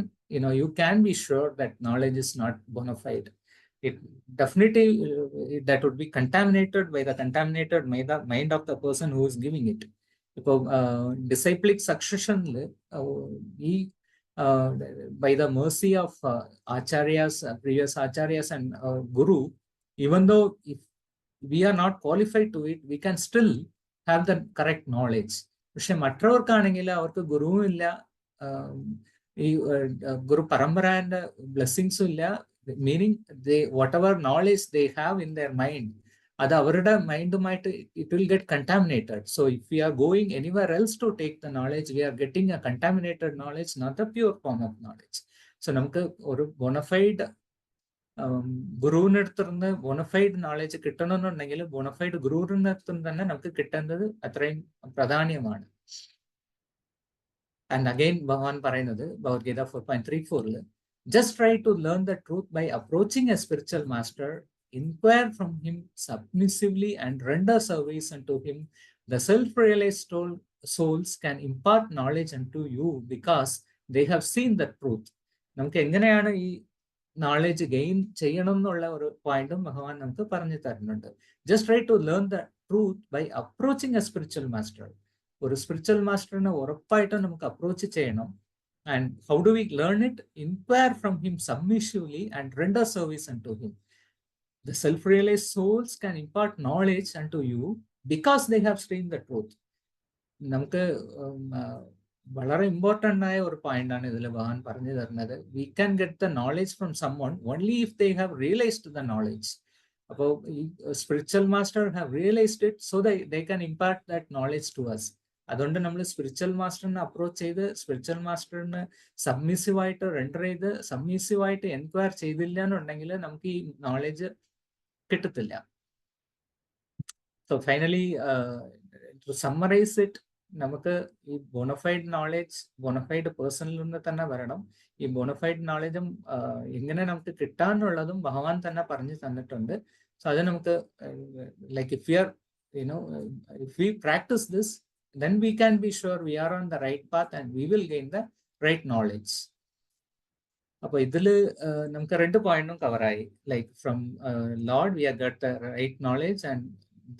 you can be sure that knowledge is not bona fide. It definitely that would be contaminated by the contaminated mind of the person who is giving it. ഇപ്പോൾ disciplic succession ഈ by the mercy of acharyas, previous acharyas and guru, even though if we are not qualified to it, we can still have the correct knowledge. പക്ഷെ മற்றവർക്കാണെങ്കിൽ അവർക്ക് ഗുരുവും ഇല്ല, ഈ ഗുരു പരമ്പരാന്റെ ബ്ലെസ്സിങ്സും ഇല്ല. Meaning whatever knowledge they have in their mind, അത് അവരുടെ മൈൻഡുമായിട്ട് it will get contaminated. So if we are going anywhere else to take the knowledge, we are getting a contaminated knowledge, not a pure form of knowledge. So നമുക്ക് ഒരു bonafide ഗുരുവിൻ്റെ അടുത്ത് നിന്ന് bonafide knowledge കിട്ടണമെന്നുണ്ടെങ്കിൽ bonafide ഗുരുവിൻ്റെ അടുത്ത് തന്നെ നമുക്ക് കിട്ടേണ്ടത് അത്രയും പ്രാധാന്യമാണ്. ആൻഡ് അഗൈൻ ഭഗവാൻ പറയുന്നത് Bhagavad Gita 4.34 just try to learn the truth by approaching a spiritual master, inquire from him submissively and render service unto him. The self-realized souls can impart knowledge unto you because they have seen the truth. നമുക്ക് എങ്ങനെയാണ് ഈ knowledge gain ചെയ്യണം എന്നുള്ള ഒരു പോയിന്റും ഭഗവാൻ നമുക്ക് പറഞ്ഞു തരുന്നുണ്ട്. Just try to learn the truth by approaching a spiritual master. ഒരു സ്പിരിച്വൽ മാസ്റ്ററിനെ ഉറപ്പായിട്ടും നമുക്ക് അപ്രോച്ച് ചെയ്യണം. And how do we learn it? Inquire from him submissively and render service unto him. The self-realized souls can impart knowledge unto you because they have seen the truth. നമുക്ക് വളരെ important ആയ ഒരു point ആണ് ഇതിൽ ഭഗവാൻ പറഞ്ഞു തരുന്നത്. We can get the knowledge from someone only if they have realised the knowledge. അപ്പോൾ ഈ spiritual master have realised it, so they can impart that knowledge to us. അതുകൊണ്ട് നമ്മൾ സ്പിരിച്വൽ മാസ്റ്ററിനെ അപ്രോച്ച് ചെയ്ത് സ്പിരിച്വൽ മാസ്റ്ററിന് സബ്മിസീവായിട്ട് റെൻഡർ ചെയ്ത് സബ്മിസീവായിട്ട് എൻക്വയർ ചെയ്തില്ല എന്നുണ്ടെങ്കിൽ നമുക്ക് ഈ നോളജ് കിട്ടത്തില്ല. So finally to summarise it, നമുക്ക് ഈ ബോണഫൈഡ് നോളജ് ബോണഫൈഡ് പേഴ്സണിൽ നിന്ന് തന്നെ വരണം. ഈ ബോണഫൈഡ് നോളജും എങ്ങനെ നമുക്ക് കിട്ടാനുള്ളതും ഭഗവാൻ തന്നെ പറഞ്ഞു തന്നിട്ടുണ്ട്. സോ അത് നമുക്ക് like if you R if we practice this, then we can be sure we are on the right path and we will gain the right knowledge. അപ്പൊ ഇതില് നമുക്ക് 2 പോയിന്റും കവറായി. Like from Lord we have got the right knowledge and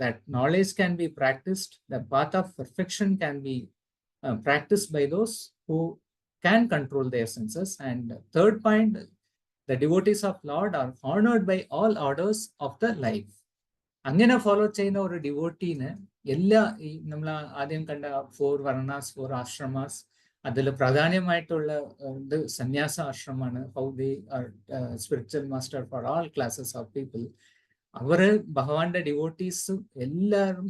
that knowledge can be practiced. The path of perfection can be practiced by those who can control their senses. And third point, the devotees of Lord are honored by all orders of the life. അങ്ങനെ follow ചെയ്യുന്ന ഒരു ഡിവോട്ടീന് എല്ലാ ഈ നമ്മൾ ആദ്യം കണ്ട 4 വർണ്ണാസ് 4 ആശ്രമാസ്, അതിൽ പ്രധാനമായിട്ടുള്ള ഇത് സന്യാസ ആശ്രമമാണ്. How they are spiritual master for all classes of people. അവര് ഭഗവാന്റെ ഡിവോട്ടീസ് എല്ലാവരും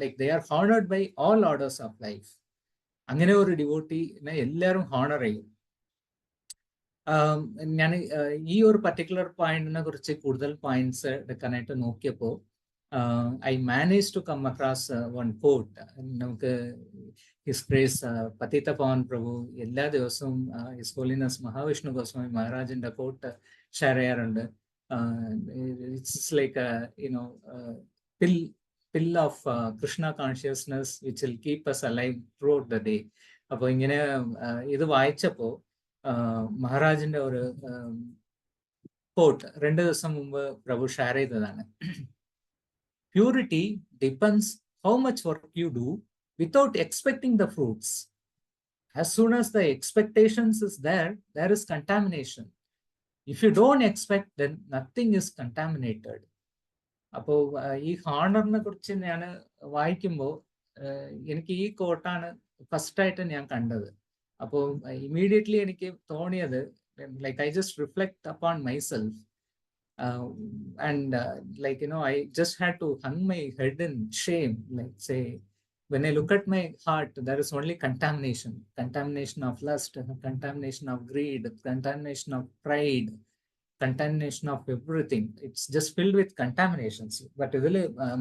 like they are honoured by all orders of life. അങ്ങനെ ഒരു ഡിവോട്ടീനെ എല്ലാവരും ഹോണർ ചെയ്യും. ഞാൻ ഈ ഒരു പർട്ടിക്കുലർ പോയിന്റിനെ കുറിച്ച് കൂടുതൽ പോയിന്റ്സ് എടുക്കാനായിട്ട് നോക്കിയപ്പോൾ I managed to come across one quote. നമുക്ക് His Grace പതിത പാവൻ പ്രഭു എല്ലാ ദിവസവും His Holiness മഹാവിഷ്ണു ഗോസ്വാമി മഹാരാജിന്റെ കോട്ട് ഷെയർ ചെയ്യാറുണ്ട്. It's like pill of Krishna consciousness which will keep us alive throughout the day. അപ്പോൾ ഇങ്ങനെ ഇത് വായിച്ചപ്പോൾ മഹാരാജിന്റെ ഒരു കോട്ട് 2 ദിവസം മുമ്പ് പ്രഭു ഷെയർ ചെയ്തതാണ്. Purity depends how much work you do without expecting the fruits. As soon as the expectations is there, there is contamination. If you don't expect, then nothing is contaminated. അപ്പോൾ ഈ ഹാണറിനെ കുറിച്ച് ഞാൻ വായിക്കുമ്പോൾ എനിക്ക് ഈ കോട്ടാണ് ഫസ്റ്റായിട്ട് ഞാൻ കണ്ടത്. അപ്പോൾ ഇമ്മീഡിയറ്റ്ലി എനിക്ക് തോന്നിയത്, like I just reflect upon myself, and like I just had to hang my head in shame. Like, say, when I look at my heart, there is only contamination of lust, contamination of greed, contamination of pride, contamination of everything. It's just filled with contaminations. But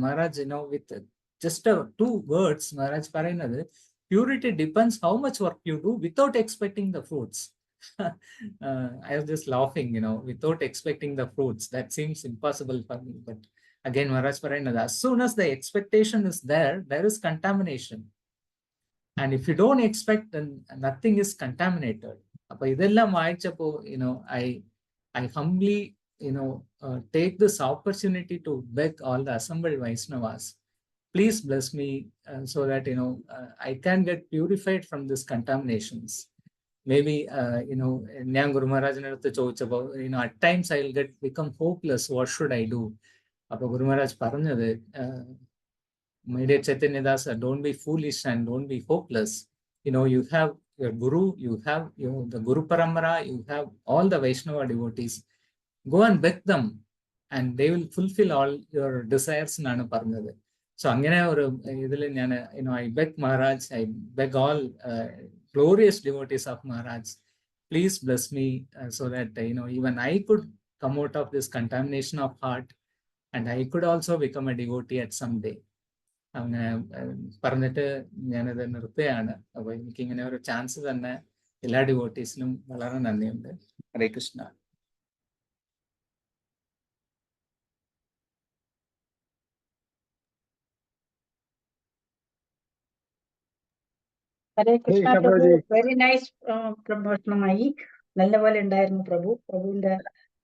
Maharaj, with just 2 words, Maharaj പറയുന്നത്, purity depends how much work you do without expecting the fruits. I was just laughing, without expecting the fruits. That seems impossible for me. But again, Maharaj പറയുന്നത്, as soon as the expectation is there, there is contamination. And if you don't expect, then nothing is contaminated. അപ്പൊ ഇതെല്ലാം വായിച്ചപ്പോ, I humbly, take this opportunity to beg all the assembled Vaishnavas, please bless me so that, I can get purified from these contaminations. Maybe, ഞാൻ ഗുരു മഹാരാജിന്റെ അടുത്ത് ചോദിച്ചപ്പോ, at times I will become hopeless. What should I do? അപ്പൊ ഗുരു മഹാരാജ് പറഞ്ഞത്, my dear Chaitanya Dasa, don't be foolish and don't be hopeless. You have your Guru, you have the Guru Parampara, you have all the Vaishnava devotees. Go and beg them and they will fulfill all your desires എന്നാണ് പറഞ്ഞത്. So അങ്ങനെ ഒരു ഇതിൽ ഞാൻ, I beg Maharaj, I beg all glorious devotees of Maharaj, please bless me so that, even I could come out of this contamination of heart and I could also become a devotee at some day. അങ്ങനെ പറഞ്ഞിട്ട് ഞാനത് നിർത്തുകയാണ്. അപ്പൊ എനിക്കിങ്ങനെ ഒരു chance തന്നെ എല്ലാ ഡിവോട്ടീസിനും വളരെ നന്ദിയുണ്ട്. ഹരേ കൃഷ്ണ. ഹരേ കൃഷ്ണ പ്രഭു, വെരി നൈസ് പ്രഭാഷണമായി, നല്ലപോലെ ഉണ്ടായിരുന്നു പ്രഭു. പ്രഭുവിന്റെ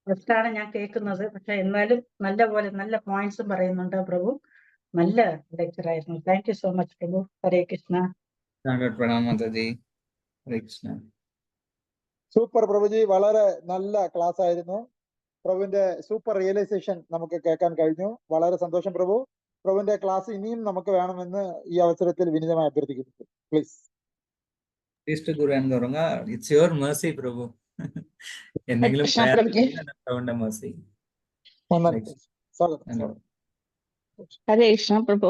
ഫസ്റ്റാണ് ഞാൻ കേൾക്കുന്നത്, പക്ഷെ എന്നാലും നല്ല പോയിന്റ്സും പറയുന്നുണ്ട് പ്രഭു. നല്ല ലെക്ചർ ആയിരുന്നു. താങ്ക് യു സോ മച്ച് പ്രഭു. ഹരേ കൃഷ്ണ. സൂപ്പർ പ്രഭുജി, വളരെ നല്ല ക്ലാസ് ആയിരുന്നു. പ്രഭുവിന്റെ സൂപ്പർ റിയലൈസേഷൻ നമുക്ക് കേൾക്കാൻ കഴിഞ്ഞു. വളരെ സന്തോഷം പ്രഭു. പ്രഭുവിന്റെ ക്ലാസ് ഇനിയും നമുക്ക് വേണമെന്ന് ഈ അവസരത്തിൽ വിനീതമായി അഭ്യർത്ഥിക്കുന്നു. പ്ലീസ്. ഇറ്റ്സ് യുവർ mercy പ്രഭു. എന്തെങ്കിലും mercy. ഹരേ കൃഷ്ണ പ്രഭു.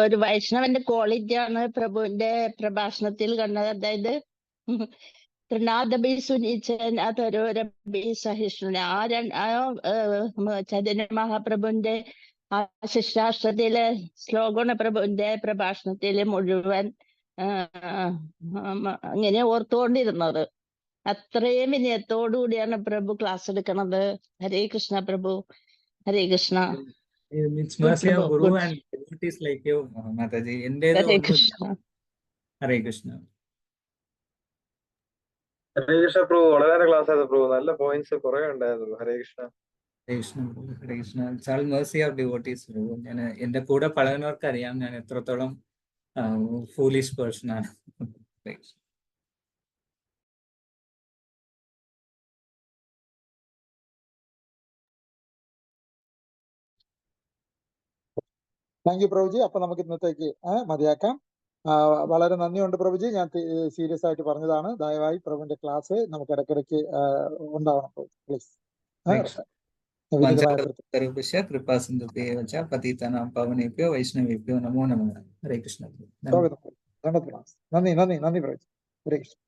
ഒരു വൈഷ്ണവന്റെ ക്വാളിറ്റിയാണ് പ്രഭുവിന്റെ പ്രഭാഷണത്തിൽ കണ്ടത്. അതായത് തൃണാദബി സുനീച്ചൻ, അതൊരു സഹിഷ്ണുന, ചൈതന്യ മഹാപ്രഭുവിന്റെ ആ ശിഷ്ടാഷ്ടത്തിലെ ശ്ലോകമാണ് പ്രഭുവിന്റെ പ്രഭാഷണത്തില് മുഴുവൻ അങ്ങനെ ഓർത്തുകൊണ്ടിരുന്നത്. അത്രയും വിനയത്തോടുകൂടിയാണ് പ്രഭു ക്ലാസ് എടുക്കണത്. ഹരേ കൃഷ്ണ പ്രഭു. ഹരേ കൃഷ്ണ. ഹരേ കൃഷ്ണ. ഹരേ കൃഷ്ണ. ഹരേ കൃഷ്ണ പ്രഭു, വളരെ ക്ലാസ് ആയിരുന്നു പ്രഭു. നല്ല പോയിന്റ്സ് കുറെ ഉണ്ടായിരുന്നു. ഹരേ കൃഷ്ണ. ഹരേ കൃഷ്ണ. ഹരേ കൃഷ്ണ. ചാൾ mercy of devotees പ്രഭു. ഞാൻ എന്റെ കൂടെ പഴകുന്നവർക്ക് അറിയാം ഞാൻ എത്രത്തോളം ഫൂളിഷ് പേഴ്സൺ ആണ്. താങ്ക് യു പ്രഭുജി. അപ്പൊ നമുക്ക് ഇന്നത്തേക്ക് മതിയാക്കാം. വളരെ നന്ദിയുണ്ട് പ്രഭുജി. ഞാൻ സീരിയസ് ആയിട്ട് പറഞ്ഞതാണ്. ദയവായി പ്രഭുവിന്റെ ക്ലാസ് നമുക്ക് ഇടയ്ക്കിടയ്ക്ക് ഉണ്ടാവണം പ്ലീസ്. വൈഷ്ണവേഭ്യോ നമോ നമഃ. ഹരേ കൃഷ്ണ. നന്ദി പ്രഭുജി. ഹരേ കൃഷ്ണ.